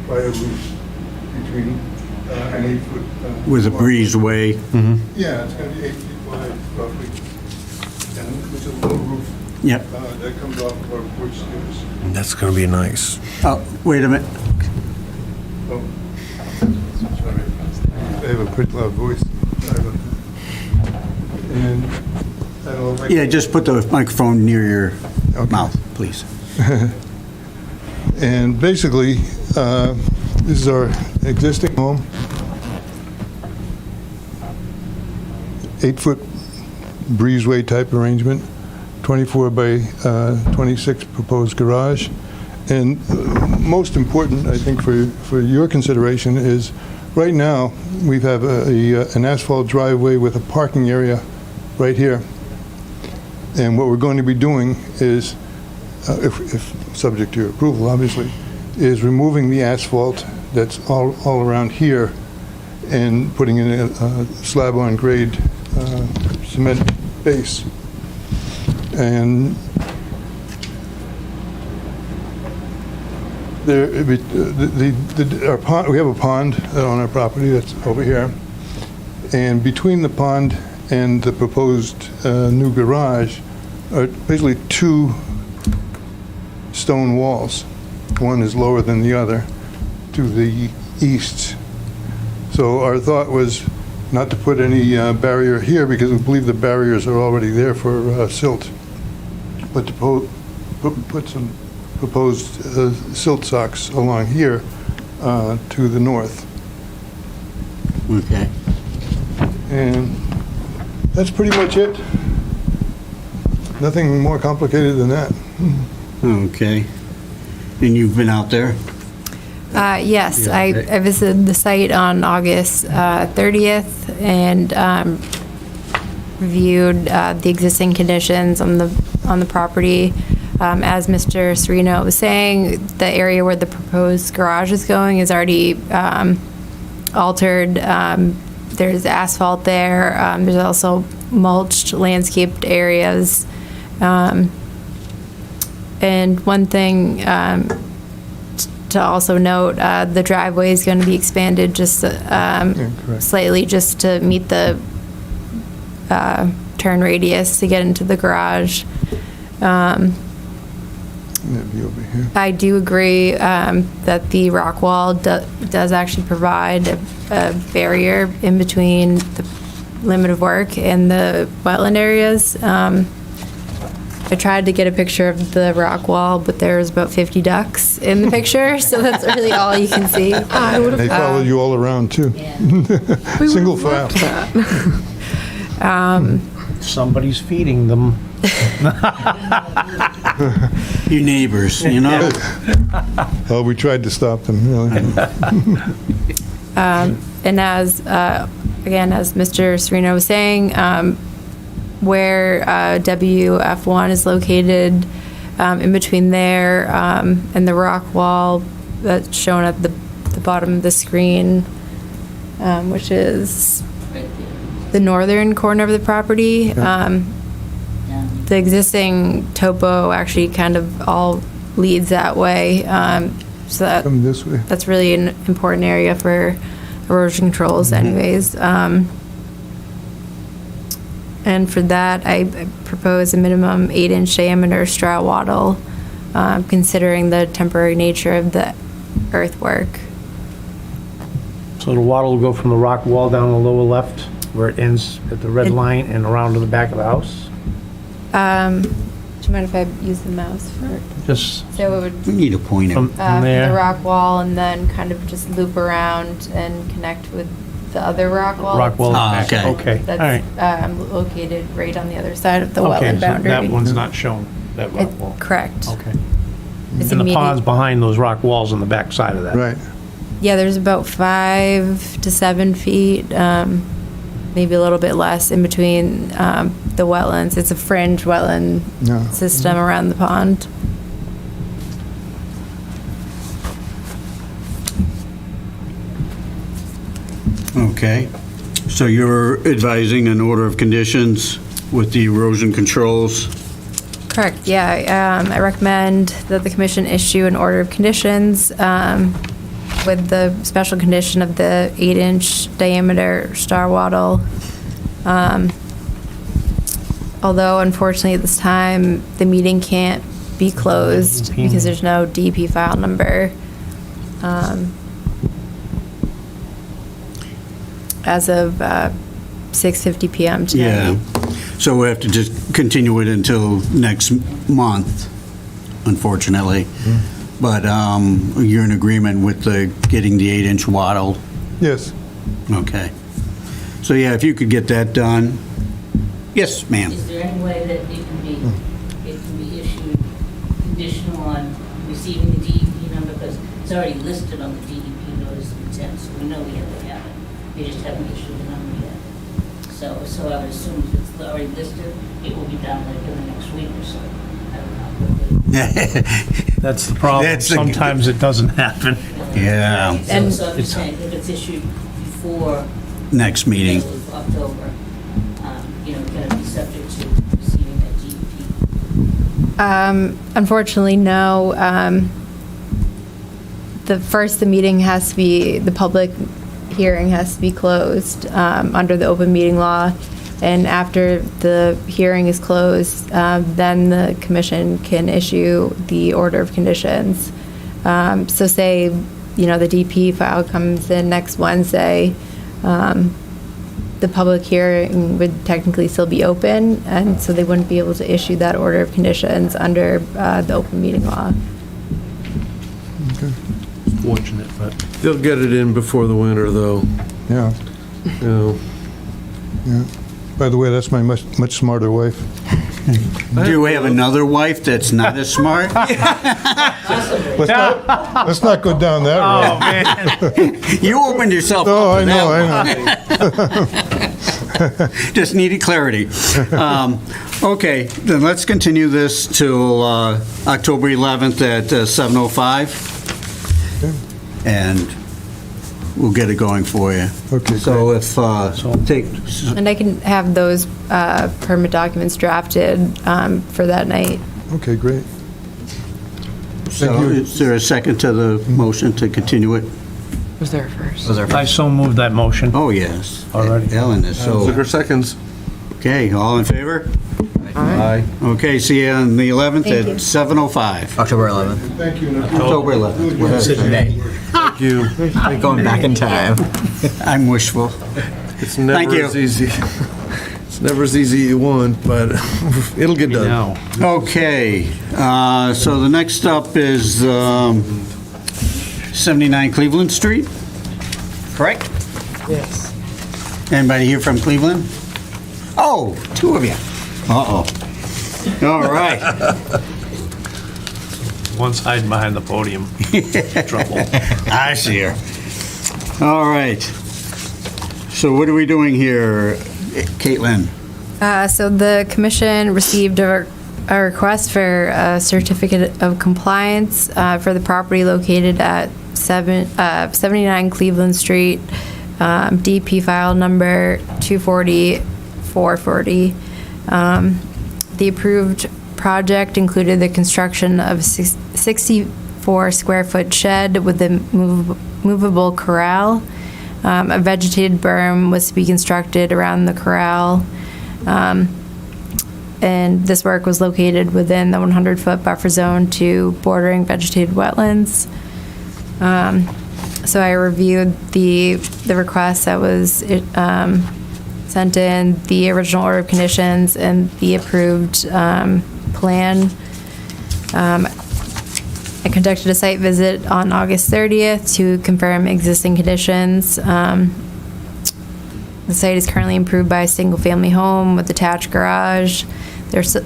by a roof between an 8-foot. With a breezeway. Yeah, it's going to be 8 feet wide roughly, and with a little roof Yep. that comes off of our porch stairs. That's gonna be nice. Oh, wait a minute. Oh, sorry. I have a pretty loud voice. Sorry about that. And I don't know if I Yeah, just put the microphone near your mouth, please. And basically, this is our existing home. 8-foot breezeway type arrangement, 24 by 26 proposed garage. And most important, I think, for your consideration is, right now, we have an asphalt driveway with a parking area right here. And what we're going to be doing is, if subject to your approval, obviously, is removing the asphalt that's all around here and putting in a slab-on-grade cement base. And there, our pond, we have a pond on our property that's over here, and between the pond and the proposed new garage are basically two stone walls. One is lower than the other to the east. So our thought was not to put any barrier here, because we believe the barriers are already there for silt, but to put some proposed silt socks along here to the north. Okay. And that's pretty much it. Nothing more complicated than that. Okay. And you've been out there? Yes, I visited the site on August 30th and reviewed the existing conditions on the property. As Mr. Serino was saying, the area where the proposed garage is going is already altered. There's asphalt there. There's also mulched, landscaped areas. And one thing to also note, the driveway is going to be expanded just correct. slightly just to meet the turn radius to get into the garage. That'd be over here. I do agree that the rock wall does actually provide a barrier in between the limit of work and the wetland areas. I tried to get a picture of the rock wall, but there's about 50 ducks in the picture, so that's really all you can see. They followed you all around, too. Single file. Somebody's feeding them. Your neighbors, you know? Oh, we tried to stop them, really. And as, again, as Mr. Serino was saying, where WF1 is located, in between there and the rock wall that's shown at the bottom of the screen, which is the northern corner of the property. The existing topo actually kind of all leads that way. So Come this way. that's really an important area for erosion controls anyways. And for that, I propose a minimum 8-inch diameter straw wattle, considering the temporary nature of the earthwork. So the water will go from the rock wall down the lower left, where it ends at the red line, and around to the back of the house? Do you mind if I use the mouse for? Just So it would We need a pointer. from from the there? rock wall and then kind of just loop around and connect with the other rock wall. Rock wall. Ah, okay. Okay, all right. That's located right on the other side of the Okay, wetland so boundary. that one's not shown, that rock wall. Correct. Okay. It's And the immediate- pond's behind those rock walls on the back side of that? Right. Yeah, there's about 5 to 7 feet, maybe a little bit less in between the wetlands. It's a fringe wetland No. system around the pond. Okay. So you're advising an order of conditions with the erosion controls? Correct, yeah. I recommend that the commission issue an order of conditions with the special condition of the 8-inch diameter star wattle. Although unfortunately at this time, the meeting can't be closed because there's no DP file number. As of 6:50 PM today. Yeah. So we have to just continue it until next month, unfortunately. But you're in agreement with the getting the 8-inch wattle? Yes. Okay. So yeah, if you could get that done. Yes, ma'am. Is there any way that it can be issued conditional on receiving the DEP number? Because it's already listed on the DEP notice of intent, so we know we have to have it. We just haven't issued the number yet. So I would assume if it's already listed, it will be done like in the next week or so. I don't know. That's the problem. That's the- Sometimes it doesn't happen. Yeah, So I'm just saying, if it's issued before next the meeting. middle of October, can it be subject to receiving that DEP? Unfortunately, no. The meeting has to be, the public hearing has to be closed under the open meeting law. And after the hearing is closed, then the commission can issue the order of conditions. So say, the DP file comes in next Wednesday, the public hearing would technically still be open, and so they wouldn't be able to issue that order of conditions under the open meeting law. Fortunate, but They'll get it in before the winter, though. Yeah. You know, Yeah. By the way, that's my much smarter wife. Do we have another wife that's not as smart? Let's not go down that road. Oh, man. You opened yourself Oh, up I to know, that I know. one. Just needed clarity. Okay, then let's continue this till October 11th at 7:05. And we'll get it going for you. Okay, So if, take, And I can have those permit documents drafted for that night. Okay, great. so is there a second to the motion to continue it? Was there first? Was there I so moved that motion. Oh, yes. Alrighty. Ellen is so, Zucker seconds. okay, all in favor? Aye. Okay, see you on the 11th Thank you. at 7:05. October 11th. Thank you. October 11th. Thank you. Going back in time. I'm wishful. It's Thank never you. as easy. It's never as easy as you want, but it'll get done. No. Okay, so the next up is 79 Cleveland Street, correct? Yes. Anybody here from Cleveland? Oh, two of you. Uh-oh. All right. One's hiding behind the podium. Trouble. I see her. All right. So what are we doing here, Caitlin? So the commission received a request for a certificate of compliance for the property located at 79 Cleveland Street, DP file number 240-440. The approved project included the construction of a 64-square-foot shed with a movable corral. A vegetated berm was to be constructed around the corral. And this work was located within the 100-foot buffer zone to bordering vegetated wetlands. So I reviewed the request that was sent in, the original order of conditions, and the approved plan. I conducted a site visit on August 30th to confirm existing conditions. The site is currently improved by a single-family home with attached garage. There's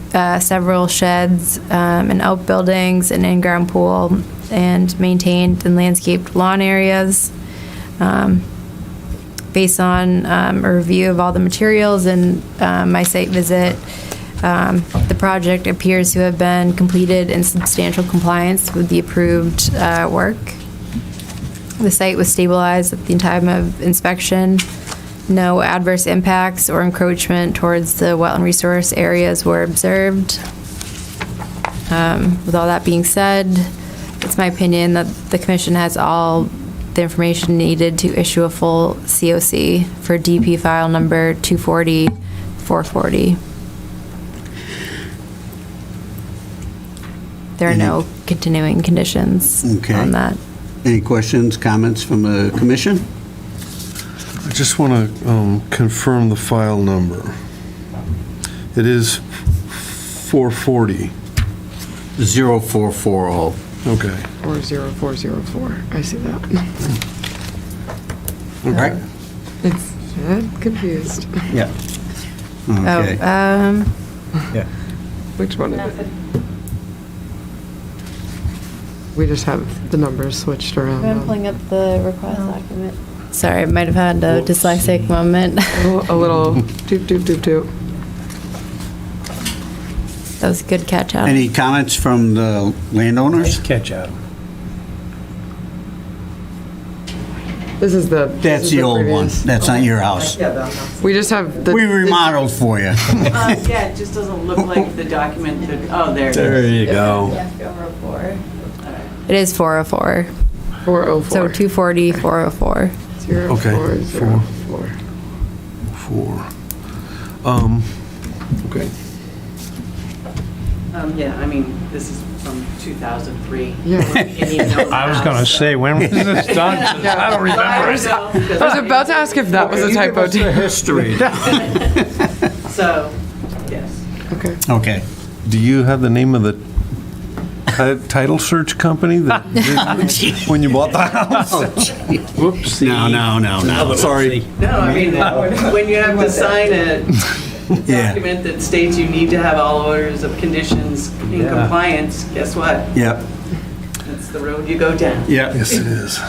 several sheds and outbuildings, an in-ground pool, and maintained and landscaped lawn areas. Based on a review of all the materials and my site visit, the project appears to have been completed in substantial compliance with the approved work. The site was stabilized at the time of inspection. No adverse impacts or encroachment towards the wetland resource areas were observed. With all that being said, it's my opinion that the commission has all the information needed to issue a full COC for DP file number 240-440. There are no continuing conditions Okay. on that. Any questions, comments from the commission? I just want to confirm the file number. It is 440. 0440. Okay. 40404. I see that. Right? It's confused. Yeah. Okay. Yeah. Which one is it? We just have the numbers switched around. I'm pulling up the request document. Sorry, I might have had a dyslexic moment. A little doop, doop, doop, doop. That was a good catch up. Any comments from the landowners? Nice catch, Adam. This is the. That's the old one. previous. That's not your house. We just have the. We remodeled for you. Yeah, it just doesn't look like the document that, oh, there it is. There you go. It is 404. 404. So 240, 404. Okay. 0404. 4. Okay. Yeah, I mean, this is from 2003. Yeah. I was going to say, when was this done? I don't remember it. I was about to ask if that was a typo too. History. So, yes. Okay. Okay. Do you have the name of the title search company that did when you bought the house? Whoops. No. Sorry. No, I mean, when you have to sign a Yeah. document that states you need to have all orders of conditions in Yeah. compliance, guess what? Yep, That's the road you go down. yep. Yes, it is.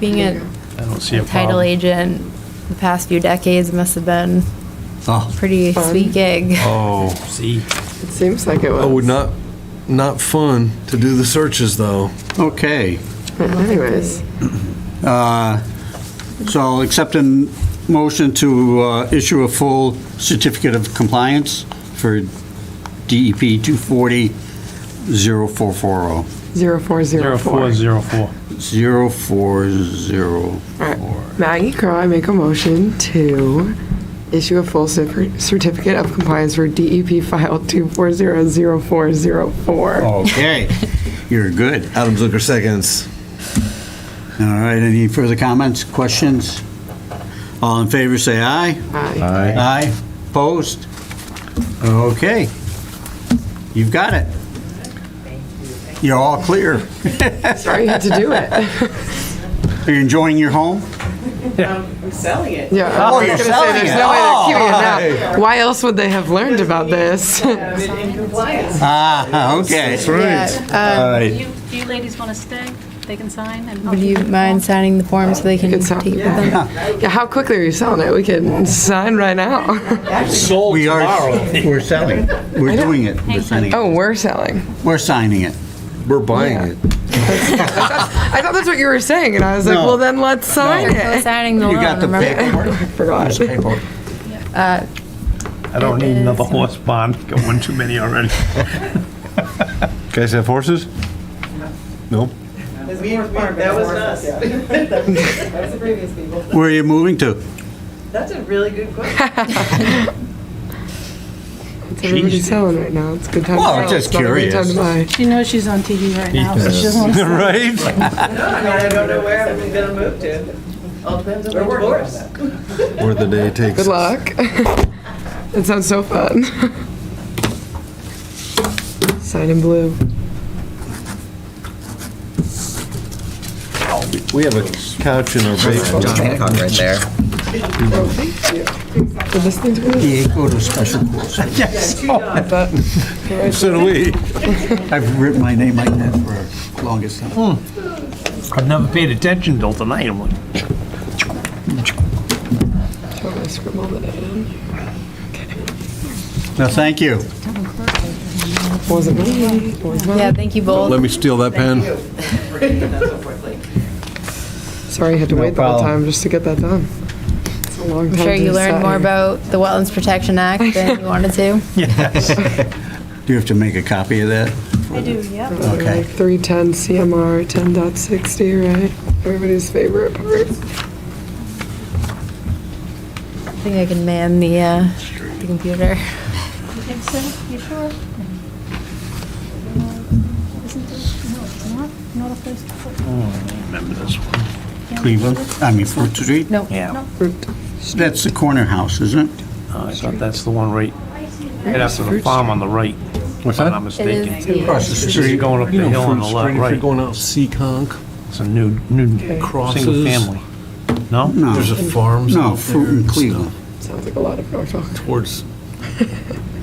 Being a I don't see a title problem. agent the past few decades must have been Oh, a pretty sweet gig. Oh, See, It seems like it was. oh, not fun to do the searches, though. okay. But anyways, So I'll accept a motion to issue a full certificate of compliance for DEP 240-0440. 0404. 0404. 0404. All right. Maggie Crowe, I make a motion to issue a full certificate of compliance for DEP file 2400404. Okay, you're good. Adam Zucker seconds. All right, any further comments, questions? All in favor, say aye. Aye. Aye. Opposed? Okay. You've got it. You're all clear. Sorry you had to do it. Are you enjoying your home? I'm selling it. Yeah, I was gonna say, there's no way they're keeping it now. Why else would they have learned about this? Have it in compliance. Ah, okay. Yeah, Do you ladies want to stay? They can sign and. would you mind signing the form so they can Good take sound. it with them? Yeah, how quickly are you selling it? We can sign right now. Sold We are, tomorrow. we're selling. We're doing it. We're signing it. Oh, we're selling. We're signing it. We're buying Yeah. it. I thought that's what you were saying, and I was like, No. well, then let's sign They're it. signing the You loan, got the remember? paperwork? I forgot. Here's the paperwork. I don't need another horse barn. Got one too many already. Guys have horses? No? That was us. Where are you moving to? That's a really good question. Everybody's selling right now. It's a good time Well, to I'm sell. just It's not a good time to buy. She knows she's on TV right now, so she doesn't want to. Right? No, I mean, I don't know where I'm gonna move to. All depends on which horse. Where the day takes Good us. luck. That sounds so fun. Sign in blue. We have a couch in our basement. John Hancock right there. For listening to me. Yeah, go to special course. Yes. So do we. I've written my name like that for the longest time. I've never paid attention till tonight. I'm like, I'm gonna scribble that in. No, thank you. Wasn't me. Was mine. Yeah, thank you both. Let me steal that pen. Sorry you had to wait the whole time just to get that done. It's a long I'm time sure to you learned decide. more about the Wetlands Protection Act than you wanted to. Do you have to make a copy of that? I do, yeah. Okay. Like 310 CMR 10.60, right? Everybody's favorite part. I think I can man the computer. You think so? You sure? Isn't there, no, it's not a place to put. remember this one. Cleveland, I mean, Fruit Street? No. Yeah. That's the corner house, isn't it? I thought that's the one right after the farm on the right. What's If I'm that? not mistaken. It is, yeah. Across the This is street. going up You the know, hill on Fruit the Street, left, if you're right. going out Seekonk, It's a new Crosses. single family. No? No, there's a farms no, out there Fruit in and Cleveland. Sounds like a lot of Norfolk. towards,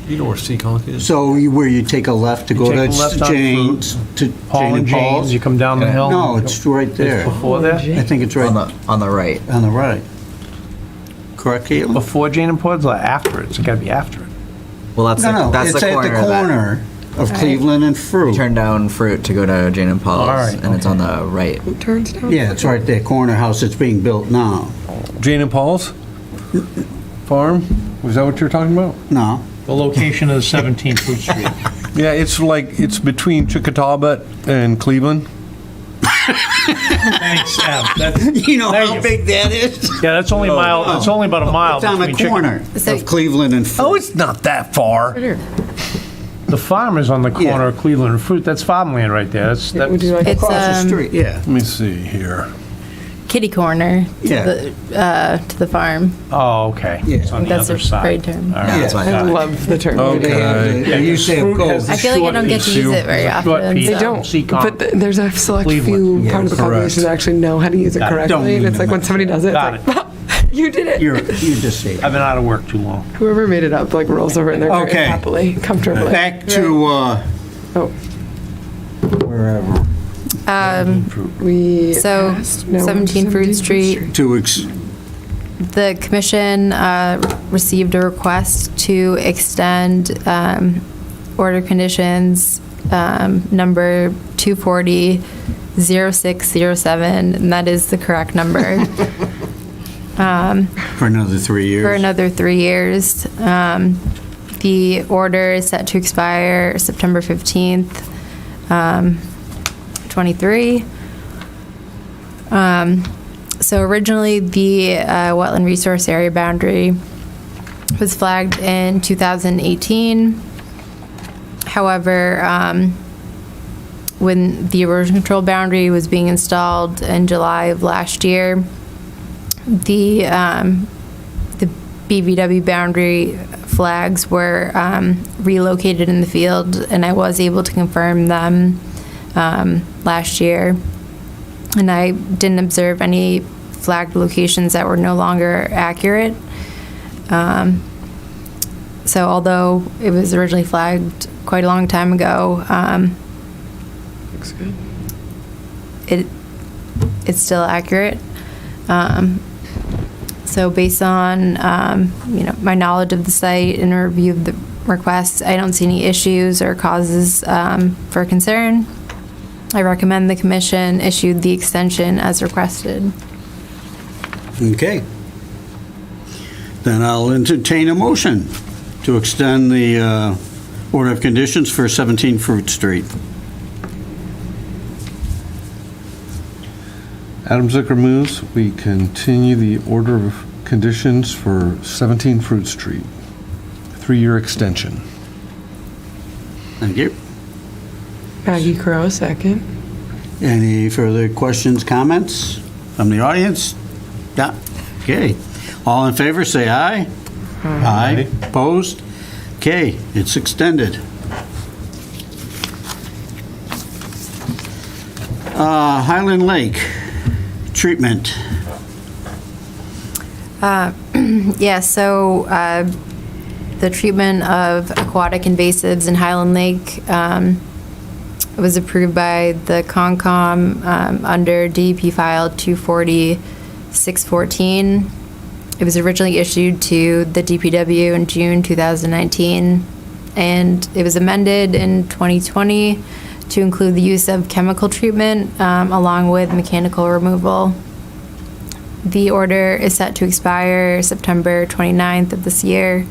you know where Seekonk is? So where you take a left to go take to a left on Jane's, to Paul Jane and and James, Paul's? you come down the hill. No, it's right there. Before that? I think it's right On the right. on the right. Correct, Caitlin? Before Jane and Paul's or after it? It's gotta be after it. Well, that's No, that's it's the at corner. the corner of Cleveland and You Fruit. turn down Fruit to go to Jane and Paul's, All right, and it's on the right. Who turns down? Yeah, it's right there, corner house that's being built now. Jane and Paul's farm? Was that what you're talking about? No, The location of 17 Fruit Street. Yeah, it's like, it's between Chickatawbut and Cleveland. Thanks, Ab. That's, you know There how you- big that is? yeah, that's only a mile, it's only about a mile It's on the between Chick- corner So- of Cleveland and Fruit. Oh, it's not that far. The farm is on the corner Yeah. of Cleveland and Fruit. That's farmland right there. Would you like It's, Across the street, yeah. Let me see here. kitty corner to, to the farm. Oh, okay. Yeah. It's on the That's other a side. right term. All right. that's why. I Got it. love the term. Okay. You say Fruit gold. has a I feel like I short don't get to issue. use it very It's a short often, piece. They so- don't, Seacon. but there's a select Cleveland. few part of the correct. population that actually know how to use it don't correctly. And mean it's like to when mess somebody does it, Got it's like, you did it. You just say. I've been out of work too long. Whoever made it up like rolls over in there very Okay. happily, comfortably. Back to, Oh, wherever, we So, passed- no, 17 Fruit Street. The commission received a request to extend order conditions number 240-0607, and that is the correct number, for another 3 years. for another 3 years. The order is set to expire September 15th, 23. So originally, the wetland resource area boundary was flagged in 2018. However, when the erosion control boundary was being installed in July of last year, the BVW boundary flags were relocated in the field, and I was able to confirm them last year. And I didn't observe any flagged locations that were no longer accurate. So although it was originally flagged quite a long time ago, Looks good. it's still accurate. So based on, my knowledge of the site and a review of the requests, I don't see any issues or causes for concern. I recommend the commission issue the extension as requested. Okay. Then I'll entertain a motion to extend the order of conditions for 17 Fruit Street. Adam Zucker moves, we continue the order of conditions for 17 Fruit Street. 3-year extension. Thank you. Maggie Crowe, second. Any further questions, comments from the audience? Yeah, okay. All in favor, say aye. Aye. Opposed? Okay, it's extended. Highland Lake treatment. Yeah, so the treatment of aquatic invasives in Highland Lake was approved by the Concom under DEP file 240-614. It was originally issued to the DPW in June 2019, and it was amended in 2020 to include the use of chemical treatment along with mechanical removal. The order is set to expire September 29th of this year.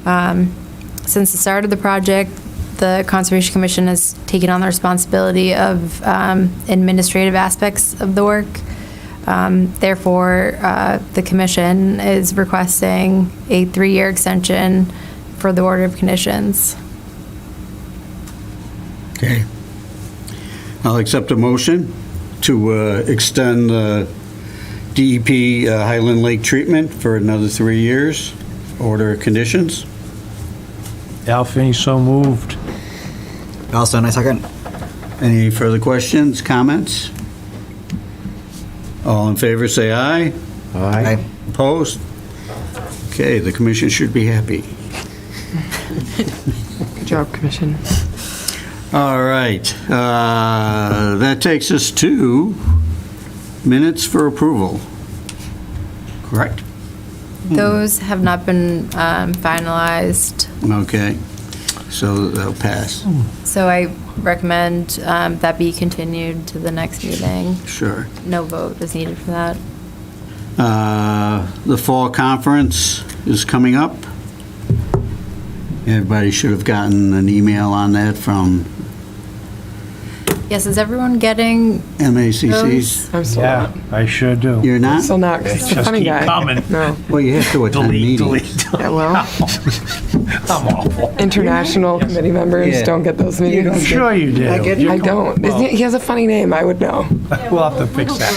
Since the start of the project, the Conservation Commission has taken on the responsibility of administrative aspects of the work. Therefore, the commission is requesting a 3-year extension for the order of conditions. Okay. I'll accept a motion to extend the DEP Highland Lake treatment for another 3 years. Order of conditions. Alfini, so moved. Alston, I second. Any further questions, comments? All in favor, say aye. Aye. Opposed? Okay, the commission should be happy. Good job, Commission. All right, that takes us to minutes for approval. Correct? Those have not been finalized, Okay, so they'll pass. so I recommend that be continued to the next meeting. Sure. No vote is needed for that. The fall conference is coming up. Everybody should have gotten an email on that from Yes, is everyone getting MACC's. I'm still Yeah, not. I sure do. You're not? Still not, 'cause he's a Just funny keep guy. coming. No. Well, you have to attend Delete, meetings. delete. Yeah, well, I'm awful. international committee members Yeah. don't get those I'm meetings. sure you do. I get- I don't. Well, He has a funny name, I would know. we'll have to fix that.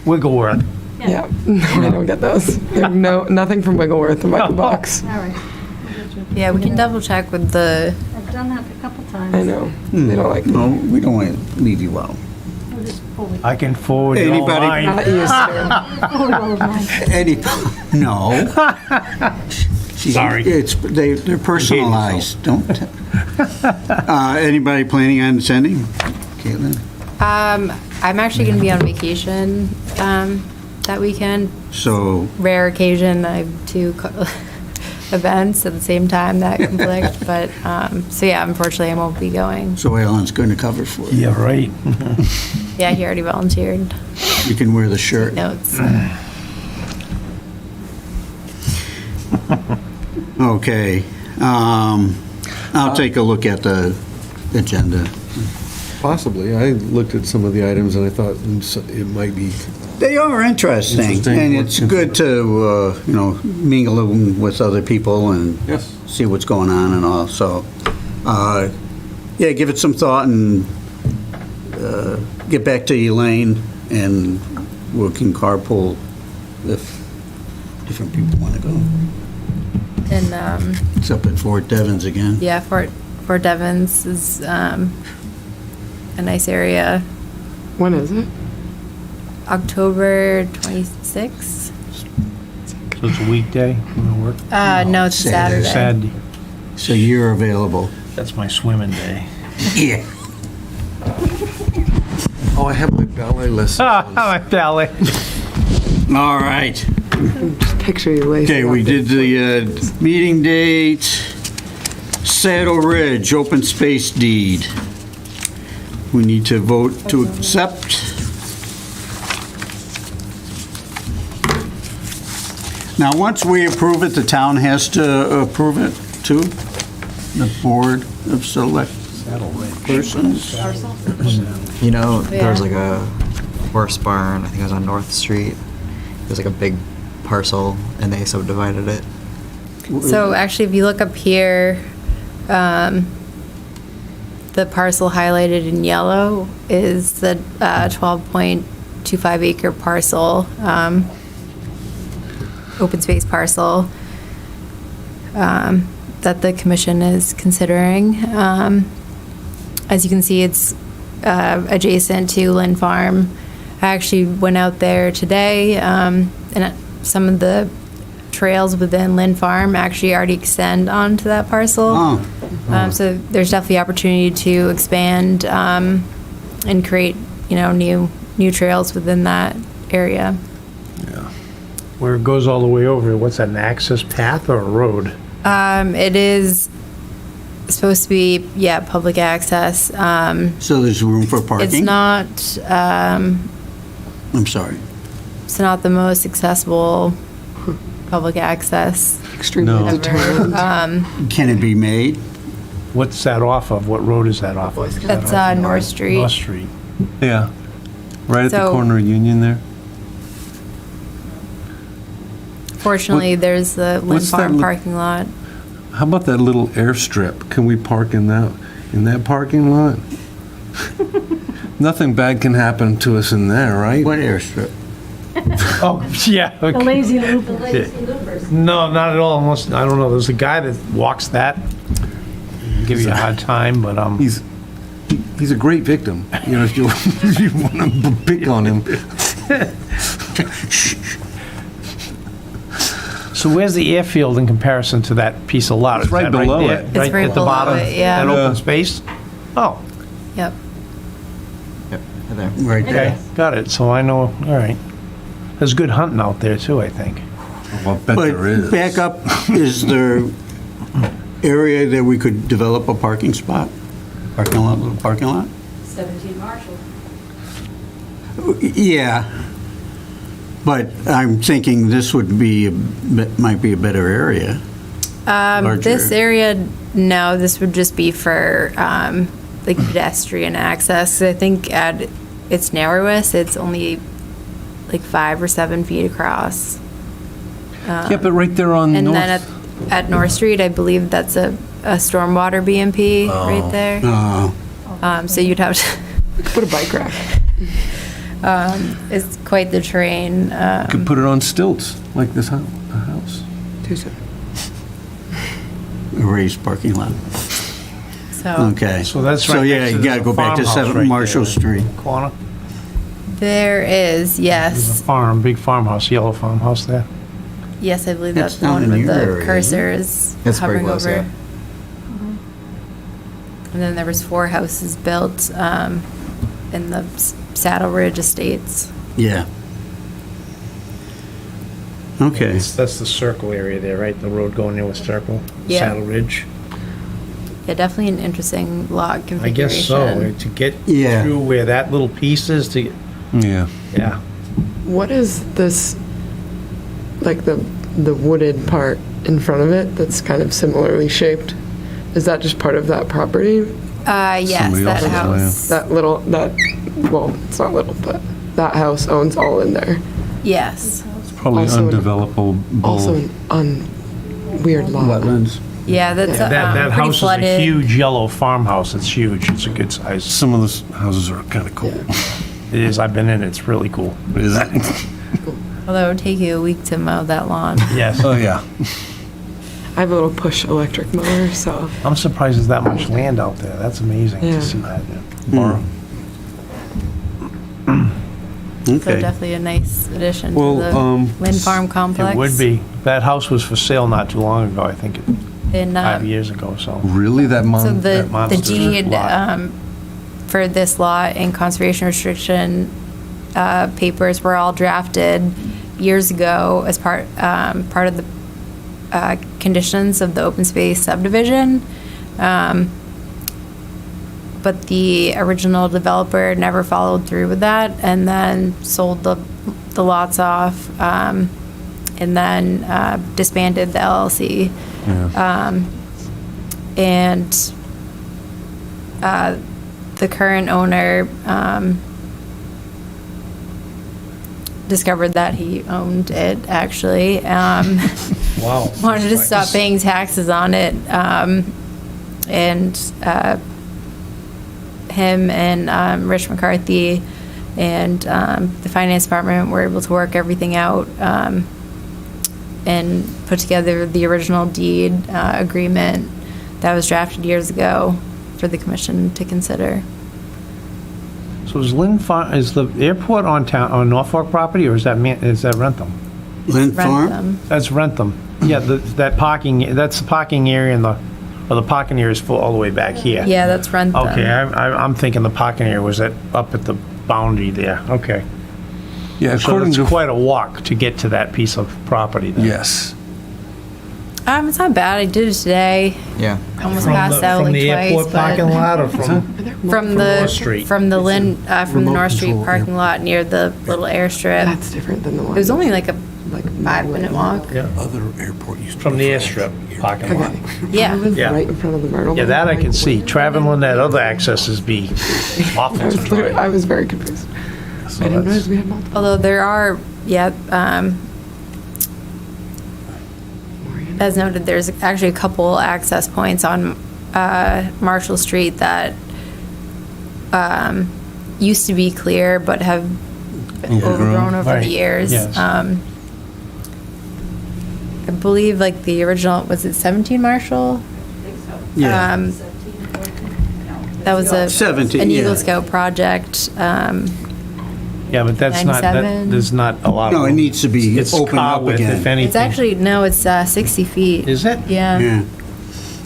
Wiggleworth. Yeah, no, I don't get those. There's nothing from Wiggleworth in my box. All right. Yeah, we can double check with the, I've done that a couple times. I know, they don't like me. No, we don't want to leave you out. We'll just forward I can forward you all Anybody- mine. Not used to. all of mine. Any, no. Sorry. They're personalized, don't. Anybody planning on attending? Caitlin? I'm actually going to be on vacation that weekend. So, Rare occasion, I have two events at the same time that conflict, but, so yeah, unfortunately, I won't be going. so Alan's going to cover for you. Yeah, right. Yeah, he already volunteered. You can wear the shirt. Notes. Okay. I'll take a look at the agenda. Possibly. I looked at some of the items and I thought it might be, They are interesting, Interesting. and it's good to, mingle with other people and yes. see what's going on and all, so, yeah, give it some thought and get back to Elaine, and we can carpool if different people want to go. And, It's up at Fort Devens again. yeah, Fort Devens is a nice area. When is it? October 26th? So it's a weekday, you know, work? No, it's Saturday. Saturday. Saturday. So you're available. That's my swimming day. Yeah. Oh, I have my ballet lessons. My ballet. All right. Just picture you lacing Okay, up we this- did the meeting date, Saddle Ridge, open space deed. We need to vote to accept. Now, once we approve it, the town has to approve it too? The Board of Select Persons? You know, there's like a horse barn, I think it was on North Street. There's like a big parcel and they subdivided it. So actually, if you look up here, the parcel highlighted in yellow is the 12.25 acre parcel, open space parcel that the commission is considering. As you can see, it's adjacent to Lynn Farm. I actually went out there today, and some of the trails within Lynn Farm actually already extend onto that parcel. Oh, So there's definitely opportunity to expand and create, new trails within that area. Where it goes all the way over, what's that, an access path or a road? It is supposed to be, public access. so there's room for parking? It's not, I'm sorry. it's not the most accessible public access. Extremely No. determined. Can it be made? What's that off of? What road is that off of? That's North Street. North Street. Yeah. Right at the So- corner of Union there. Fortunately, there's the Lynn what's that Farm look- parking lot. How about that little airstrip? Can we park in that parking lot? Nothing bad can happen to us in there, right? What airstrip? Oh, yeah. The lazy loop. No, not at all, unless, I don't know, there's a guy that walks that. Give you a hard time, but, He's a great victim. You know, if you, if you want to pick on him. so where's the airfield in comparison to that piece of lot? It's Is right that below there? it. It's Right right at the below bottom? it, yeah. That Yeah. open space? Oh, Yep. Yep, right there. Right there. okay, got it, so I know, all right. There's good hunting out there too, I think. Well, I bet there is. But back up, is there area that we could develop a parking spot? Parking lot, little parking lot? 17 Marshall. Yeah. But I'm thinking this would be, might be a better area. This Larger. area, no, this would just be for, like pedestrian access. I think at its narrowest, it's only like 5 or 7 feet across. Yeah, but right there on And North. then at North Street, I believe that's a stormwater BMP right there. Oh, So you'd have to, Put a bike rack. It's quite the terrain. Could put it on stilts, like this house. Too soon. A raised parking lot. So Okay. So that's So, right yeah, next to you gotta the go back to farmhouse 7 right Marshall there. Street. Corner. there is, There's a yes. farm, big farmhouse, yellow farmhouse there. Yes, I believe It's that's the down one in with your the area, cursor is It's pretty hovering close, over. yeah. And then there was 4 houses built in the Saddle Ridge Estates. Yeah. Okay. That's the circle area there, right? The road going there with circle, Yeah. Saddle Ridge. Yeah, definitely an interesting lot configuration. I guess so, to get Yeah. through where that little piece is to, Yeah. yeah. What is this, like the wooded part in front of it that's kind of similarly shaped? Is that just part of that property? Yes, Somebody that else's land. house. Well, it's not little, but that house owns all in there. Yes. It's probably Also an- undevelopable. Also an weird lot. Wetlands. Yeah, that's That pretty house is a flooded. huge yellow farmhouse. It's huge. It's a good size. Some of those houses are kind of cool. It is. I've been in it. It's really cool. Is that? Although it would take you a week to mow that lawn. Yes. Oh, yeah. I have a little push electric mower, so I'm surprised there's that much land out there. That's amazing Yeah. to see that. Or- So Okay. definitely a nice addition Well, to the Lynn Farm complex. It would be. That house was for sale not too long ago, I think, And, 5 years ago, so. Really? That so the that monster deed lot. for this lot and conservation restriction papers were all drafted years ago as part of the conditions of the open space subdivision. But the original developer never followed through with that and then sold the lots off and then disbanded the LLC. And the current owner discovered that he owned it, actually. Wow. Wanted to stop paying taxes on it. And him and Rich McCarthy and the finance department were able to work everything out and put together the original deed agreement that was drafted years ago for the commission to consider. So is is the airport on Norfolk property, or is that Rentham? Lynn Farm? Rentham. That's Rentham. Yeah, that's the parking area the parking area is full all the way back here. Yeah, that's Rentham. Okay, I'm thinking the parking area was up at the boundary there. Okay. Yeah, So according it's to. quite a walk to get to that piece of property then. Yes. It's not bad. I did it today. Yeah. Almost passed out like From the twice, airport parking but lot or from? from North Street. the remote North Street control parking lot near the little airstrip. that's different than the one. It was only like a like 5-minute walk. Yeah, Other airport used to. from the airstrip parking lot. Okay. Yeah. I live Yeah. right in front of the Myrtle. Yeah, that I Building. can see. Traveling that other accesses be awful to drive. I was very confused. So I didn't that's- realize we had multiple. Although there are, as noted, there's actually a couple access points on Marshall Street that used to be clear but have been overgrown over Right, the years. yes. I believe like the original, was it 17 Marshall? Yeah. That was 17, an Eagle yeah. Scout project. Yeah, but that's not, 97. there's not a lot of. No, it room. needs to be It's opened car up width, again. if anything. It's actually, no, it's 60 feet. Is it? Yeah, Yeah.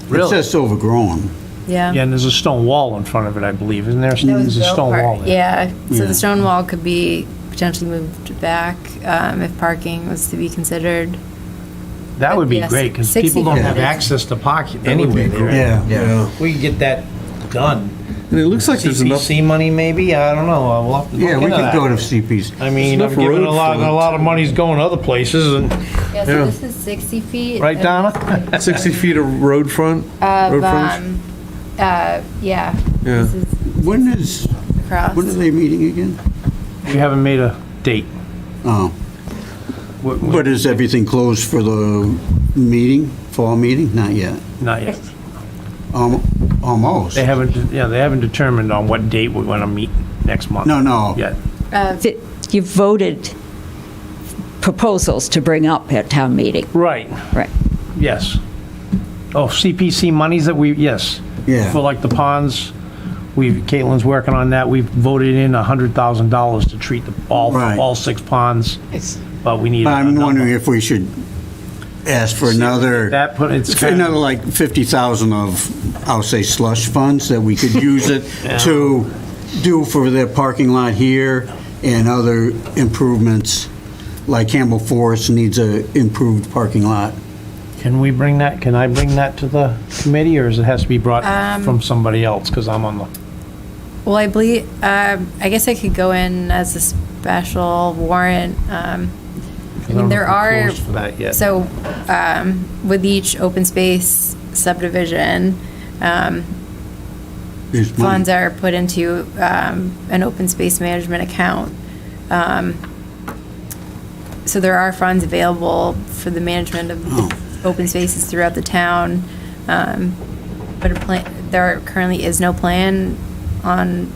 Really? It's just overgrown. yeah. Yeah, and there's a stone wall in front of it, I believe, isn't there? That was There's a built stone part- wall there. Yeah, so Yeah. the stone wall could be potentially moved back if parking was to be considered. That would be Yes, great, because 60 people don't feet. have access to parking That would be anyway there. great. Yeah. We could get that done. And it looks like there's enough. CPC money, maybe? I don't know. We'll have to Yeah, look we into could that. go to CP's. I mean, I'm enough giving road a lot for of money's going other places, and, Yeah, so Yeah. this is 60 feet. right, and Donna? 60 feet of road front? Of, Road frontage? yeah, Yeah. this is When is, across. when are they meeting again? We haven't made a date. Oh, but is everything closed for the meeting, fall meeting? Not yet. Not yet. Almost. They haven't determined on what date we're gonna meet next month. No, no. Yet. that you've voted proposals to bring up at town meeting. Right, Right. yes. Oh, CPC monies that yes. Yeah. For like the ponds, Caitlin's working on that. We've voted in $100,000 to treat Right. all 6 ponds, but we need. I'm wondering if we should ask for another, It's another like 50,000 of, I'll say slush funds that we could use it to do for the parking lot here and other improvements, like Campbell Forest needs a improved parking lot. Can I bring that to the committee, or does it has to be brought from somebody else, because I'm on the. Well, I believe, I guess I could go in as a special warrant. I mean, there are, For that yet. so with each open space subdivision, There's money. funds are put into an open space management account. So there are funds available for the management of open spaces throughout the town. But there currently is no plan on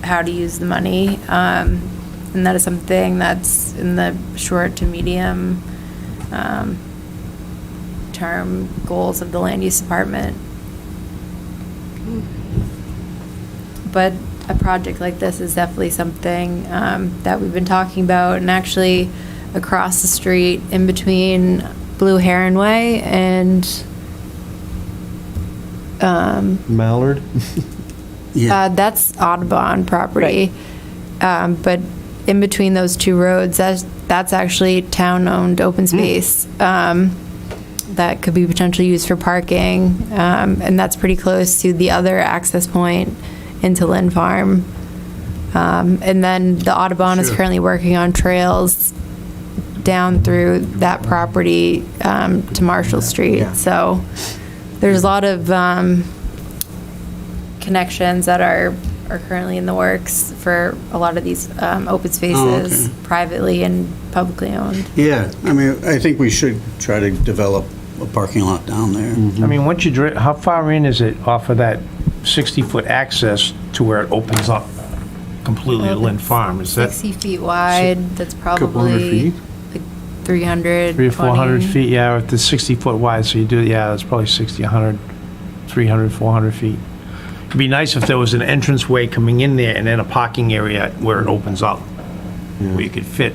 how to use the money. And that is something that's in the short to medium term goals of the land use department. But a project like this is definitely something that we've been talking about, and actually across the street in between Blue Heron Way and Mallard? that's Audubon property. But in between those two roads, that's actually town-owned open space that could be potentially used for parking, and that's pretty close to the other access point into Lynn Farm. And then the Audubon is currently working on trails down through that property to Marshall Street. So there's a lot of connections that are currently in the works for a lot of these open spaces, privately and publicly owned. Yeah, I mean, I think we should try to develop a parking lot down there. I mean, once you how far in is it off of that 60-foot access to where it opens up completely to Lynn Farm? Is that 60 feet wide, that's Couple hundred probably feet? like 300, 300 or 400 20. feet? Yeah, if it's 60 foot wide, so you do, that's probably 60, 100, 300, 400 feet. It'd be nice if there was an entranceway coming in there and then a parking area where it opens up, where you could fit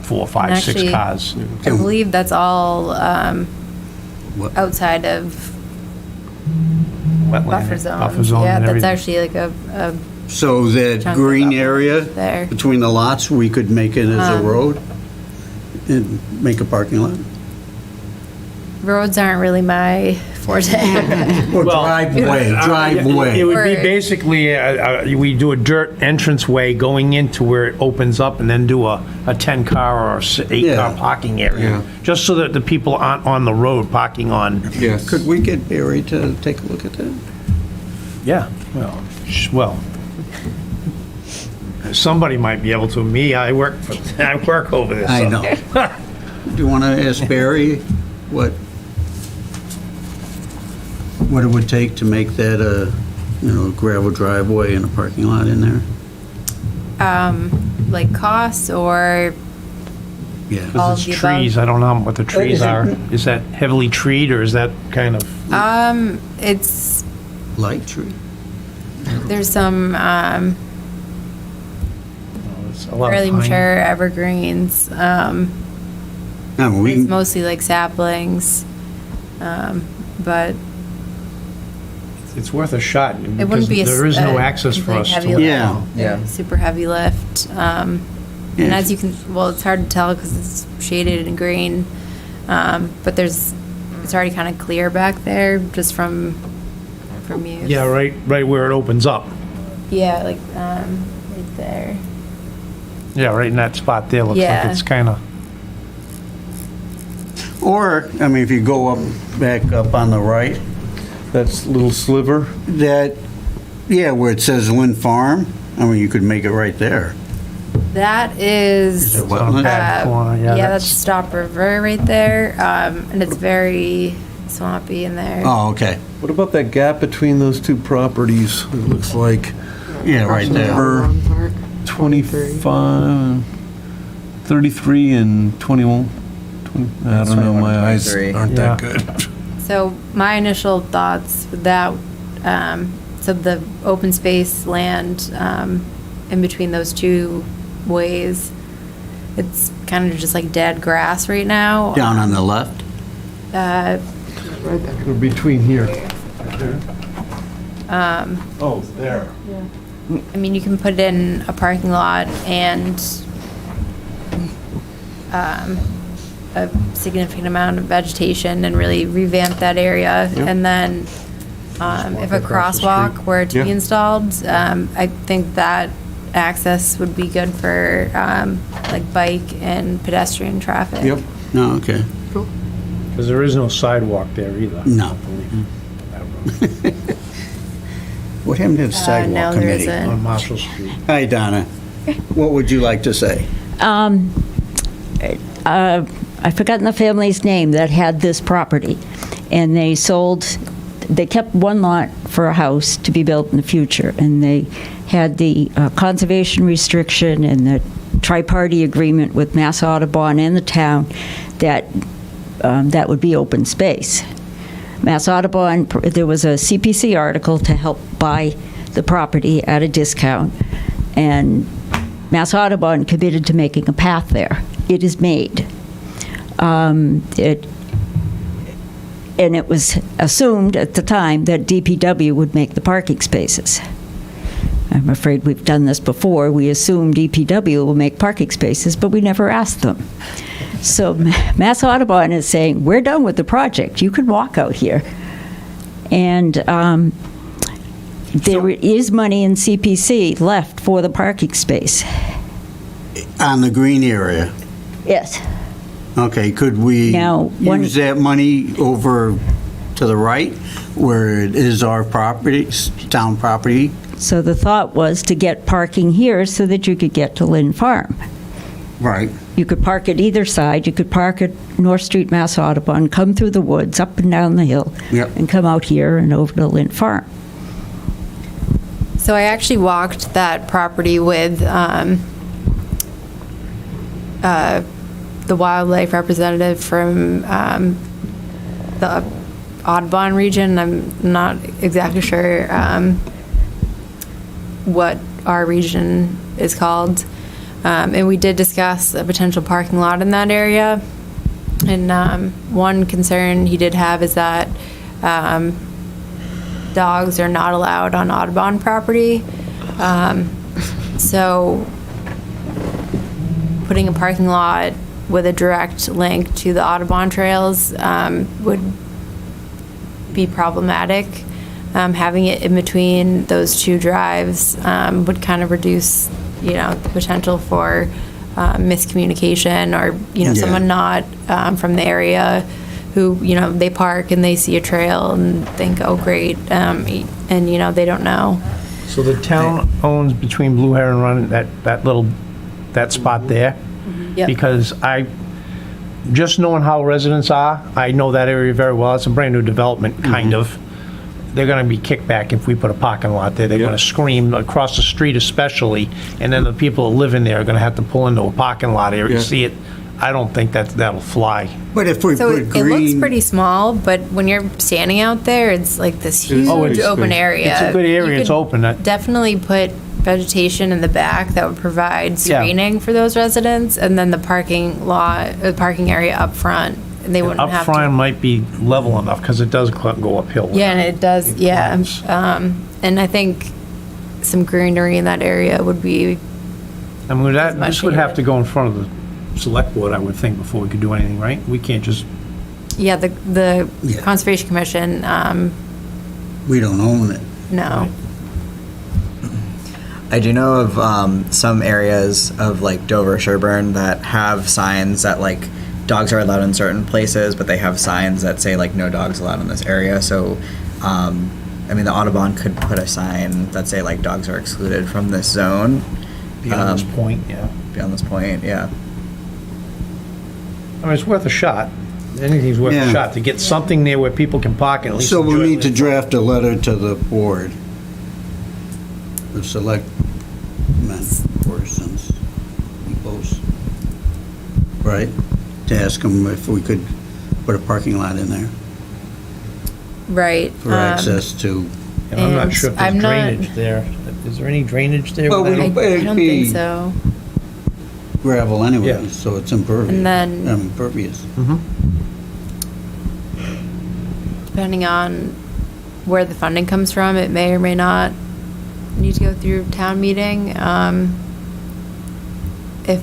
4, 5, And 6 actually, cars. I believe that's all outside of Wetland, buffer zones. Buffer zone Yeah, and that's everything. actually like a So that Chunk of green buffer area there. between the lots, we could make it as a road and make a parking lot? roads aren't really my forte. Or driveway. It would be Or- basically, we do a dirt entranceway going into where it opens up and then do a 10-car or 8-car Yeah. parking area. Yeah. Just so that the people aren't on the road parking on. Yes. Could we get Barry to take a look at that? Yeah, well, somebody might be able to. Me, I work over this. I so. know. Do you want to ask Barry what it would take to make that a, gravel driveway and a parking lot in there? Like costs or Yeah. all Because of the it's trees, above? I don't know what the trees are. Is that heavily treed, or is that kind of? It's, Light tree? there's some It's a lot of fairly pine. mature evergreens. I mean, we It's can, mostly like saplings. But It's worth a shot. it wouldn't be There is no access for us heavy to. lift. Yeah. Super heavy lift. And as you can, well, it's hard to tell because it's shaded in green. But it's already kind of clear back there just from use. Yeah, right where it opens up. Yeah, like right there. Yeah, right in that spot there, looks like Yeah. it's kind of. or, I mean, if you go back up on the right, That's a little sliver. where it says Lynn Farm, I mean, you could make it right there. That is, Is it wetland? Back corner, yeah, yeah, that's- that's Stop River right there. And it's very swampy in there. Oh, okay. What about that gap between those two properties? It looks like. Yeah, right there. Or- 25, 33 and 21. I don't know, my eyes 23. aren't that Yeah. good. So my initial thoughts with that, so the open space land in between those two ways, it's kind of just like dead grass right now. Down on the left? Uh, Between here. Um, Oh, there. I mean, you can put in a parking lot and a significant amount of vegetation and really revamp that area. Yep. And then if a across the crosswalk street. were to Yeah. be installed, I think that access would be good for like bike and pedestrian traffic. Yep. No, okay. Because there is no sidewalk there either. No. What happened to the no, sidewalk there committee? isn't. On Marshall Street. Hi, Donna. What would you like to say? I've forgotten the family's name that had this property, and they kept one lot for a house to be built in the future, and they had the conservation restriction and the tri-party agreement with Mass Audubon and the town that that would be open space. Mass Audubon, there was a CPC article to help buy the property at a discount, and Mass Audubon committed to making a path there. It is made. And it was assumed at the time that DPW would make the parking spaces. I'm afraid we've done this before. We assume DPW will make parking spaces, but we never asked them. So Mass Audubon is saying, we're done with the project. You can walk out here. And there is money in CPC left for the parking space. On the green area? Yes. Okay, could we Now, use that money over to the right, where it is our property, town property? So the thought was to get parking here so that you could get to Lynn Farm. Right. You could park at either side. You could park at North Street, Mass Audubon, come through the woods, up and down the hill, Yep. and come out here and over to Lynn Farm. So I actually walked that property with the wildlife representative from the Audubon region. I'm not exactly sure what our region is called. And we did discuss a potential parking lot in that area. And one concern he did have is that dogs are not allowed on Audubon property. So putting a parking lot with a direct link to the Audubon trails would be problematic. Having it in between those two drives would kind of reduce, the potential for miscommunication or, Yeah. someone not from the area who, they park and they see a trail and think, oh, great, and, they don't know. So the town owns between Blue Heron Run, that spot there? Yep. Because just knowing how residents are, I know that area very well. It's a brand-new development, kind of. They're gonna be kickback if we put a parking lot there. They're Yeah. gonna scream across the street especially, and then the people that live in there are gonna have to pull into a parking lot area Yeah. to see it. I don't think that'll fly. But if we So put it green... looks pretty small, but when you're standing out there, it's like this It is huge pretty open space. area. It's a good You area, it's could open. Definitely put vegetation in the back that would provide screening for those residents, and then the parking area up front, and they wouldn't Up have front to. might be level enough, because it does go uphill. Yeah, and it does, yeah. climbs. And I think some greenery in that area would be, I mean, It's much this would have needed. to go in front of the select board, I would think, before we could do anything, right? We can't just, yeah, the Yeah. Conservation Commission, We don't own it. no. I do know of some areas of like Dover, Sherburne that have signs that like dogs are allowed in certain places, but they have signs that say like no dogs allowed in this area. So, the Audubon could put a sign that say like dogs are excluded from this zone. beyond this point, yeah. Beyond this point, yeah. I mean, it's worth a shot. Anything's worth Yeah. a shot, to get something there where people can park and at least So we'll enjoy need to it. draft a letter to the board, the select men. right? To ask them if we could put a parking lot in there Right. for access to. And I'm not And sure if I'm there's not- drainage there. Is there any drainage there? Well, without- I It'd don't be- think so. Gravel anyway, Yeah. so it's impervious. And then- Impervious. Depending on where the funding comes from, it may or may not need to go through town meeting. If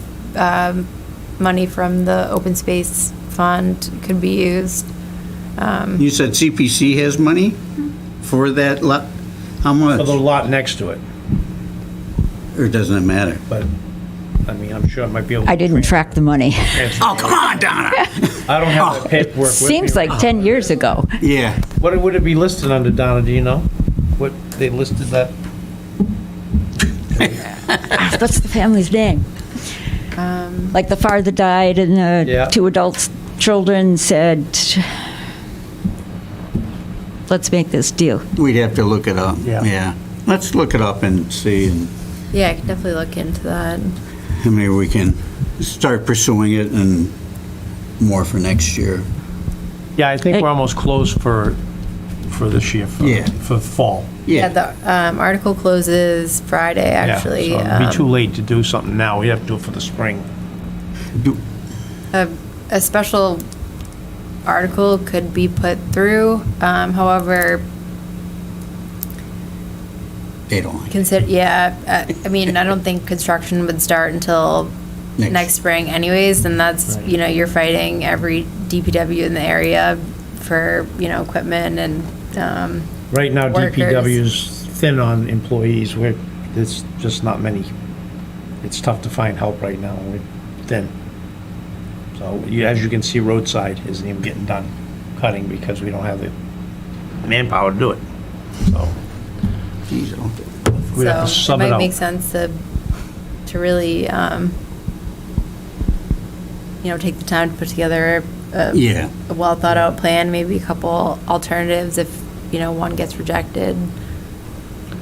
money from the open space fund could be used. You said CPC has money for that lot? How much? For the lot next to it, Or doesn't it matter? but, I mean, I'm sure it might be able to. I didn't track the money. Oh, come on, Donna! I don't have the paperwork with me. Seems like 10 years ago. Yeah. What would it be listed under, Donna, do you know? What they listed that? What's the family's name? Like the father died and the Yeah. 2 adult children said, let's make this deal. We'd have to look it up. Yeah. Let's look it up and see, and Yeah, I could definitely look into that. maybe we can start pursuing it and more for next year. Yeah, I think we're almost closed for this year, Yeah. for fall. Yeah, the article closes Friday, actually. Yeah, so it'd be too late to do something now. We have to do it for the spring. A special article could be put through, however, They don't like it. I mean, I don't think construction would start until next spring anyways, and that's, you're fighting every DPW in the area for, equipment and, Right now, workers. DPW's thin on employees. There's just not many. It's tough to find help right now. We're thin. So, as you can see, roadside isn't even getting done cutting because we don't have the manpower to do it. So, Geez, I don't think- we'd have to so it sub it might out. make sense to really, take the time to put together Yeah. a well-thought-out plan, maybe a couple alternatives if, one gets rejected.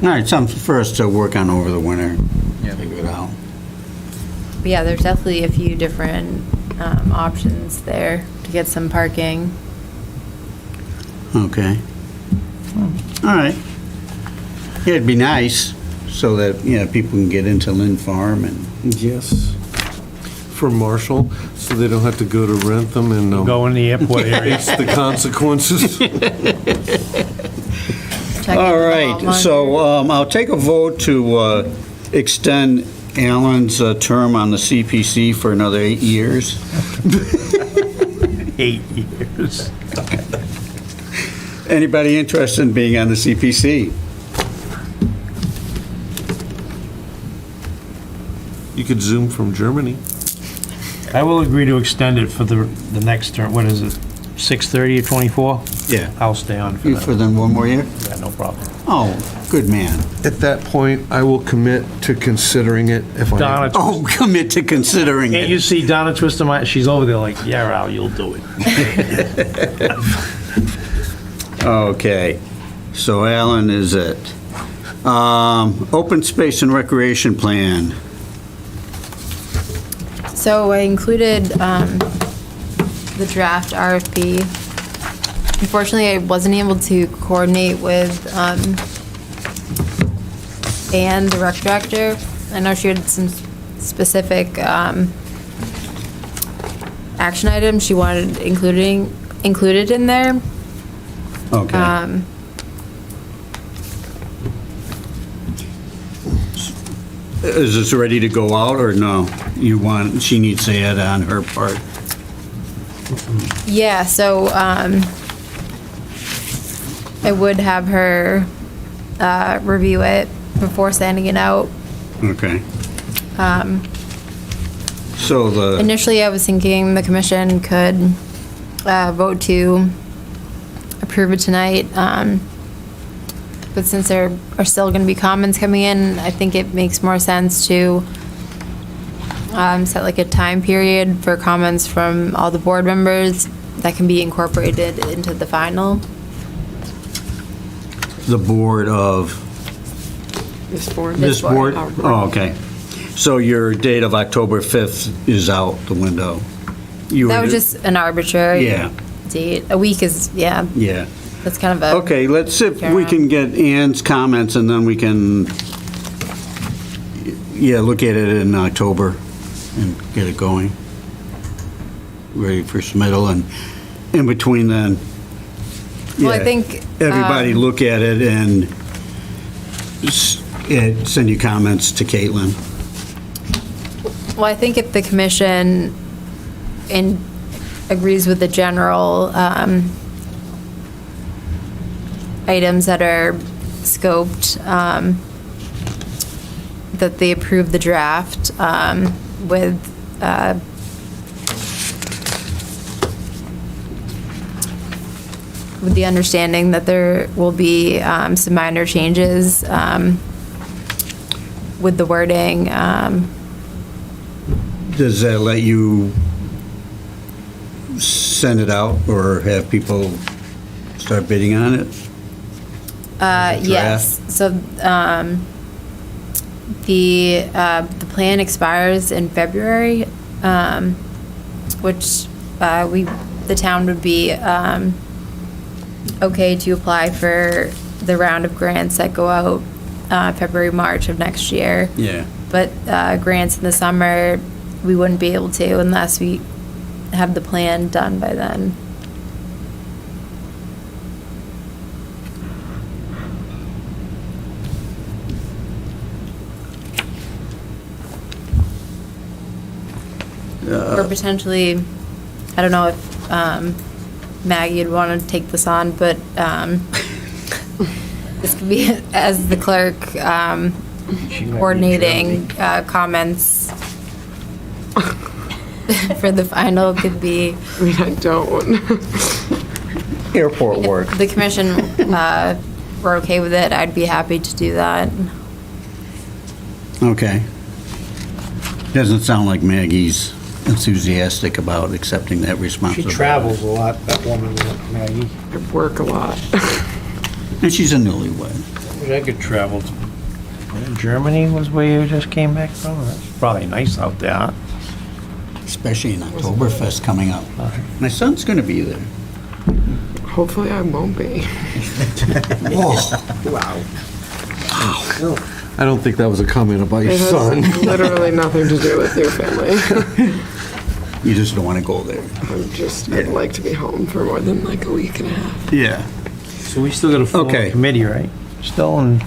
All right, something for us to work on over the winter. Figure it out. But yeah, there's definitely a few different options there to get some parking. Okay. All right. Yeah, it'd be nice so that, people can get into Lynn Farm and, Yes. For Marshall, so they don't have to go to Rentham and Go in the airport area. face the consequences. Check all into the right, Walmart. so I'll take a vote to extend Alan's term on the CPC for another 8 years. 8 years. Anybody interested in being on the CPC? You could Zoom from Germany. I will agree to extend it for the next term. What is it, 6:30 or 24? Yeah. I'll stay on for For that. then one more year? Yeah, no problem. Oh, good man. At that point, I will commit to considering it if I. Donna, Oh, commit to considering can't you it. see Donna twisting my, she's over there like, yeah, Al, you'll do it. Okay, so Alan is it. Open space and recreation plan. So I included the draft RFP. Unfortunately, I wasn't able to coordinate with Anne, the rec director. I know she had some specific action items she wanted included in there. Okay. Is this ready to go out or no? She needs to add on her part. Yeah, so I would have her review it before sending it out. Okay. So the, Initially, I was thinking the commission could vote to approve it tonight. But since there are still going to be comments coming in, I think it makes more sense to set like a time period for comments from all the board members that can be incorporated into the final. the board of, This board. this board? Our Oh, okay. So your date of October 5th is out the window. you That were... was just an arbitrary Yeah. date. A week is, yeah, Yeah. that's kind of a. Okay, let's see if we can get Ann's comments, and then we can, look at it in October and get it going. Ready for submittal, and in between then, Well, I yeah, think. everybody look at it and send you comments to Caitlin. Well, I think if the commission agrees with the general items that are scoped, that they approve the draft with the understanding that there will be some minor changes with the wording. Does that let you send it out or have people start bidding on it? Yes, so the plan expires in February, which the town would be okay to apply for the round of grants that go out February, March of next year. Yeah. But grants in the summer, we wouldn't be able to unless we have the plan done by then. Or potentially, I don't know if Maggie would want to take this on, but this could be as the clerk coordinating comments for the final could be. I mean, I don't. Airport work. If the commission were okay with it, I'd be happy to do that. Okay. Doesn't sound like Maggie's enthusiastic about accepting that She responsibility. travels a lot, that woman, Maggie. I work a lot. And she's a newlywed. I could travel to Germany was where you just came back from. That's probably nice out there. Especially in Oktoberfest coming up. My son's going to be there. Hopefully I won't be. Wow. I don't think that was a comment about your It has son. literally nothing to do with your family. You just don't want to go there. I'd like to be home for more than like a week and a half. Yeah. So we still got a full Okay. committee, right? Still in.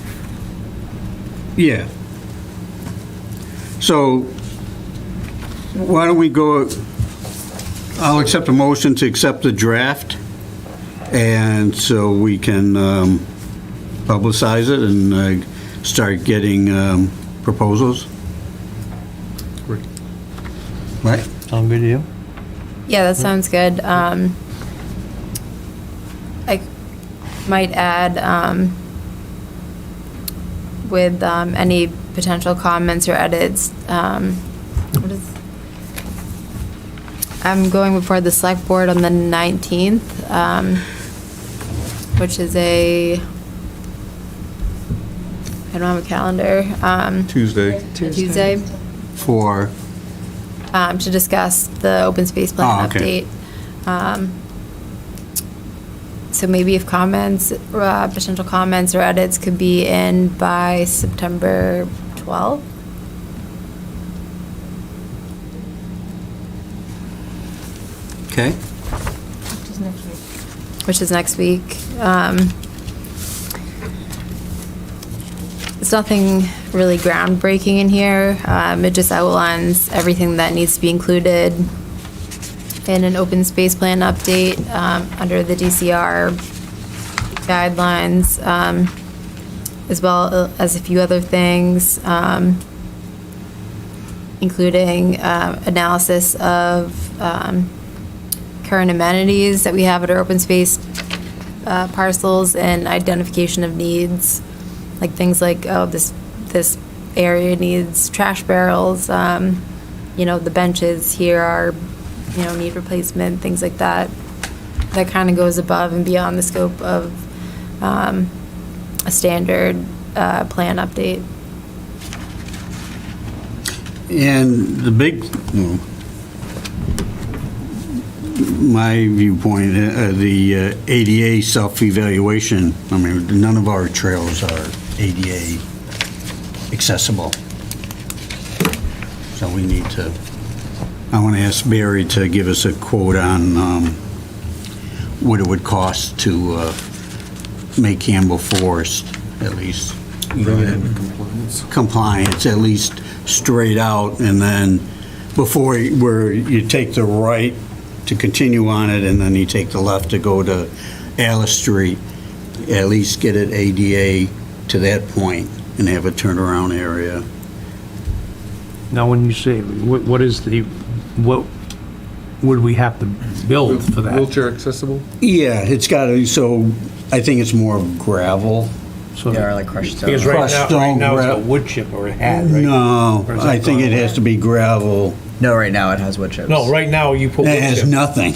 Yeah. So why don't we go, I'll accept a motion to accept the draft, and so we can publicize it and start getting proposals. Right? Sound good to you? Yeah, that sounds good. I might add with any potential comments or edits. I'm going before the select board on the 19th, which is I don't have a calendar. Tuesday. Tuesday. For, To discuss the open space plan okay. update. So maybe if comments, potential comments or edits could be in by September 12th. okay? Which is next week. It's nothing really groundbreaking in here. It just outlines everything that needs to be included in an open space plan update under the DCR guidelines, as well as a few other things, including analysis of current amenities that we have at our open space parcels and identification of needs, like things like, oh, this area needs trash barrels, the benches here are, need replacement, things like that. That kind of goes above and beyond the scope of a standard plan update. And the big, my viewpoint, the ADA self-evaluation, I mean, none of our trails are ADA accessible. So we need to, I want to ask Barry to give us a quote on what it would cost to make Campbell Forest, at least. Bring it into compliance. Compliance, at least straight out, and then before, where you take the right to continue on it, and then you take the left to go to Alice Street, at least get it ADA to that point and have a turnaround area. Now, when you say, what what would we have to build for that? Wheelchair accessible? Yeah, it's got to, so I think it's more gravel. So- Yeah, or like crushed stone. Because Crushed right stone, now it's gra- got wood chip, or it had, right? No, Or is that I think gone it has away? to be gravel. No, right now it has wood chips. No, right now you put wood It has chip. nothing.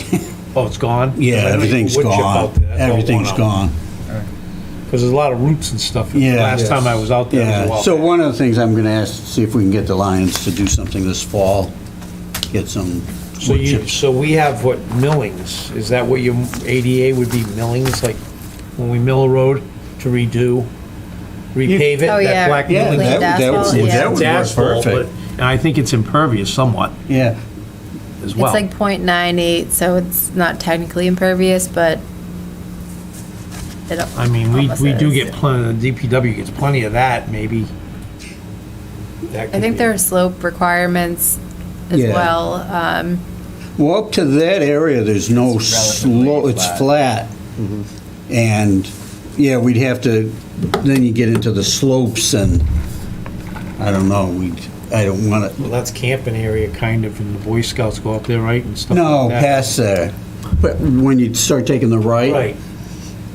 Oh, it's gone? Yeah, I know you everything's put wood chip gone. out there. That's all Everything's out. gone. Because there's a lot of roots and stuff. Yeah. Last time I was out there, it was a Yeah, while so back. one of the things I'm going to ask, see if we can get the Lions to do something this fall, get some So wood you, chips. so we have what, millings? Is that what your ADA would be, millings? Like when we mill a road to redo, repave it, Oh, yeah. that black Yeah, milling? Cleaned that asphalt, would yeah. work It's asphalt, perfect. but I think it's impervious somewhat Yeah, as It's well. like .98, so it's not technically impervious, but it I mean, almost we do is. get plenty, the DPW gets plenty of that, maybe. That I could think be- there are slope requirements as Yeah. well. well, up to that area, there's no It's relatively slope, it's flat. flat. And, yeah, we'd have to, then you get into the slopes and, I don't know, I don't want to, Well, that's camping area kind of, and the Boy Scouts go up there, right, and stuff no, like that. past there. But when you start taking the right. Right.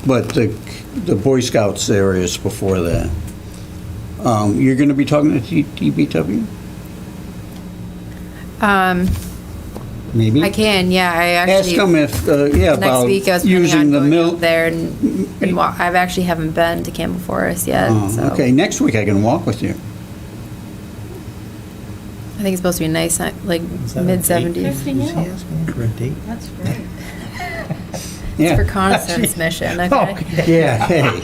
But the Boy Scouts area is before that. You're going to be talking to DPW? Maybe? I can, yeah, I Ask actually, them if, yeah, next about week I was planning using on the going mill. out there and I've actually haven't been to Campbell Forest yet, so. Oh, okay, next week I can walk with you. I think it's supposed to be nice, like mid-70s. For a date? That's great. For Yeah, reconnaissance mission, okay? yeah, hey.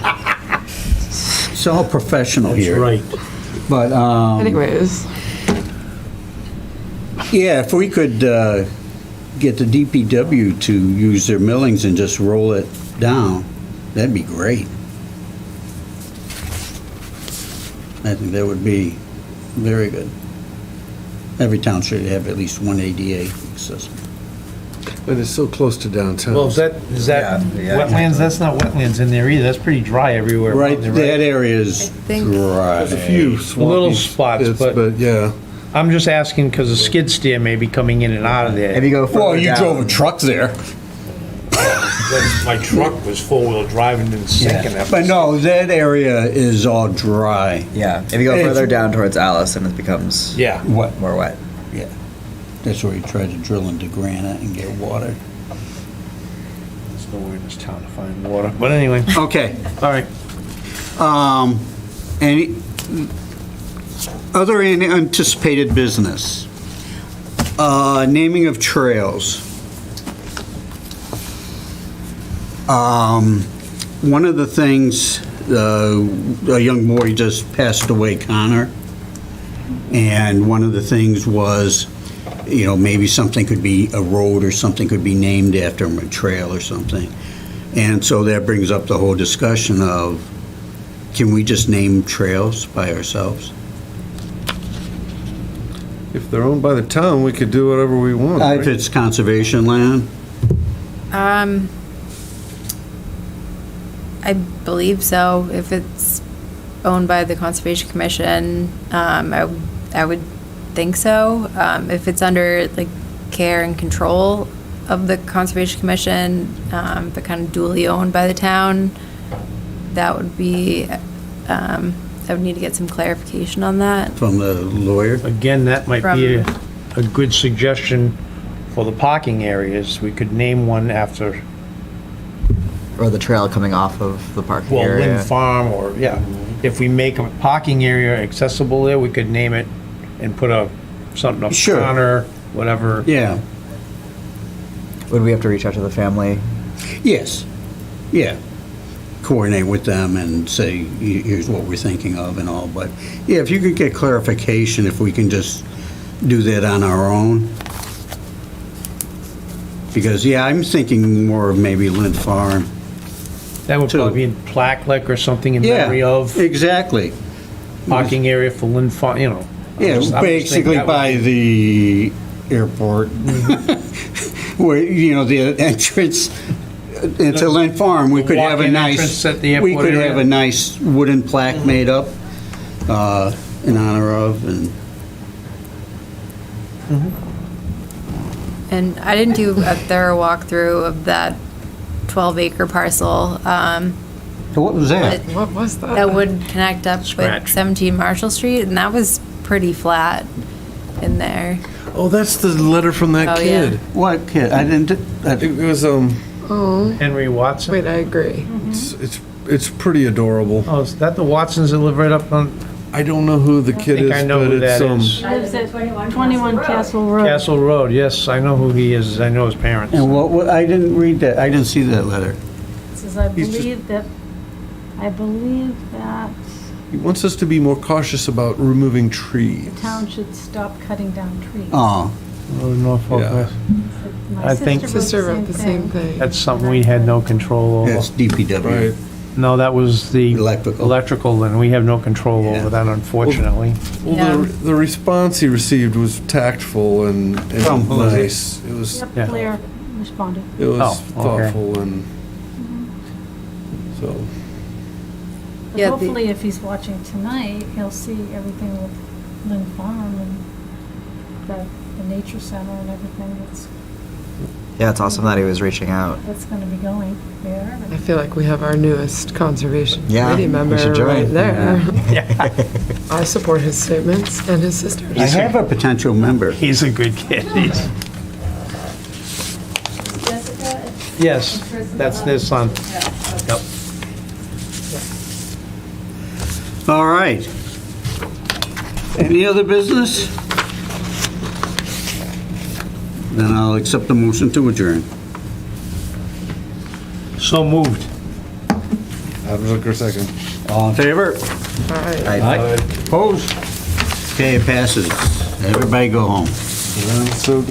It's all professional That's here. right. But, Anyways, yeah, if we could get the DPW to use their millings and just roll it down, that'd be great. I think that would be very good. Every town should have at least one ADA accessible. But it's so close to downtown. Well, is that Yeah, yeah. wetlands? That's not wetlands in there either. That's pretty dry everywhere. around Right, there, that area is I think- dry. There's a few swampy Little spots, bits, but- yeah. I'm just asking because the skid steer may be coming in and out of there. If you go further Well, you down, drove a truck there. My truck was four-wheel driving and sinking. Yeah. But no, that area is all dry. Yeah, if you go It's- further down towards Alice, then it becomes Yeah. What? more wet. Yeah. That's where you try to drill into granite and get water. There's nowhere in this town to find water. But anyway, Okay. all right. Any other anticipated business? Naming of trails. One of the things, a young boy just passed away, Connor, and one of the things was, maybe something could be a road or something could be named after him, a trail or something. And so that brings up the whole discussion of, can we just name trails by ourselves? If they're owned by the town, we could do whatever we want, If right? it's conservation land? I believe so. If it's owned by the Conservation Commission, I would think so. If it's under like care and control of the Conservation Commission, but kind of duly owned by the town, that would be, I would need to get some clarification on that. From the lawyer? Again, that might be a good suggestion for the parking areas. We could name one after, Or the trail coming off of the parking well, area. Lynn Farm, or, yeah. If we make a parking area accessible there, we could name it and put something up Sure. Connor, whatever. Yeah. would we have to reach out to the family? Yes, yeah. Coordinate with them and say, here's what we're thinking of and all, but, yeah, if you could get clarification, if we can just do that on our own. Because, yeah, I'm thinking more of maybe Lynn Farm. That would Two. probably be in Plaquemine or something in memory Yeah, of exactly. parking area for Lynn Farm, you know. Yeah, I was thinking basically that would by be- the airport, where, you know, the entrance into Lynn Farm, we The could have a walk-in nice, entrance at the we airport could area? have a nice wooden plaque made up in honor of, and And I didn't do a thorough walkthrough of that 12-acre parcel. so what was that? What was that? That would connect up Scratch. with 17 Marshall Street, and that was pretty flat in there. Oh, that's the letter from that Oh, yeah. kid. What kid? I didn't, It was, Oh, Henry Watson. wait, I agree. it's pretty adorable. Oh, is that the Watsons that live right up on I don't know who the kid is, I know but who it's, that is. Lives at 21 Castle Road. Castle Road? Yes, I know who he is. I know his parents. and what, I didn't read that, I didn't see that letter. It says, I He's just- believe that he wants us to be more cautious about removing trees. the town should stop cutting down trees. Oh, Oh, Norfolk. Yeah. My I think- Sister wrote the same thing. That's something we had no control over. that's DPW. Right. No, that was the Electrical. electrical, and we have no control Yeah. over that, unfortunately. Well, Yeah. the response he received was tactful and Oh, was it? nice. It was, Yep, Yeah. Blair responded. it was Oh, okay. thoughtful and so. But Yeah, hopefully, if he's watching tonight, he'll see everything with Lynn Farm and the nature center and everything Yeah, it's awesome that he was reaching out. that's going to be going there. I feel like we have our newest conservation Yeah, committee we member should join. right there. Yeah, I support his statements and his sister's. I have a potential member. he's a good kid. He's- Yes, that's their son. Yep. All right. Any other business? Then I'll accept the motion to adjourn. So moved. Adam Zucker, second. All in favor? All right. Aye. Opposed? Okay, it passes. Everybody go home. So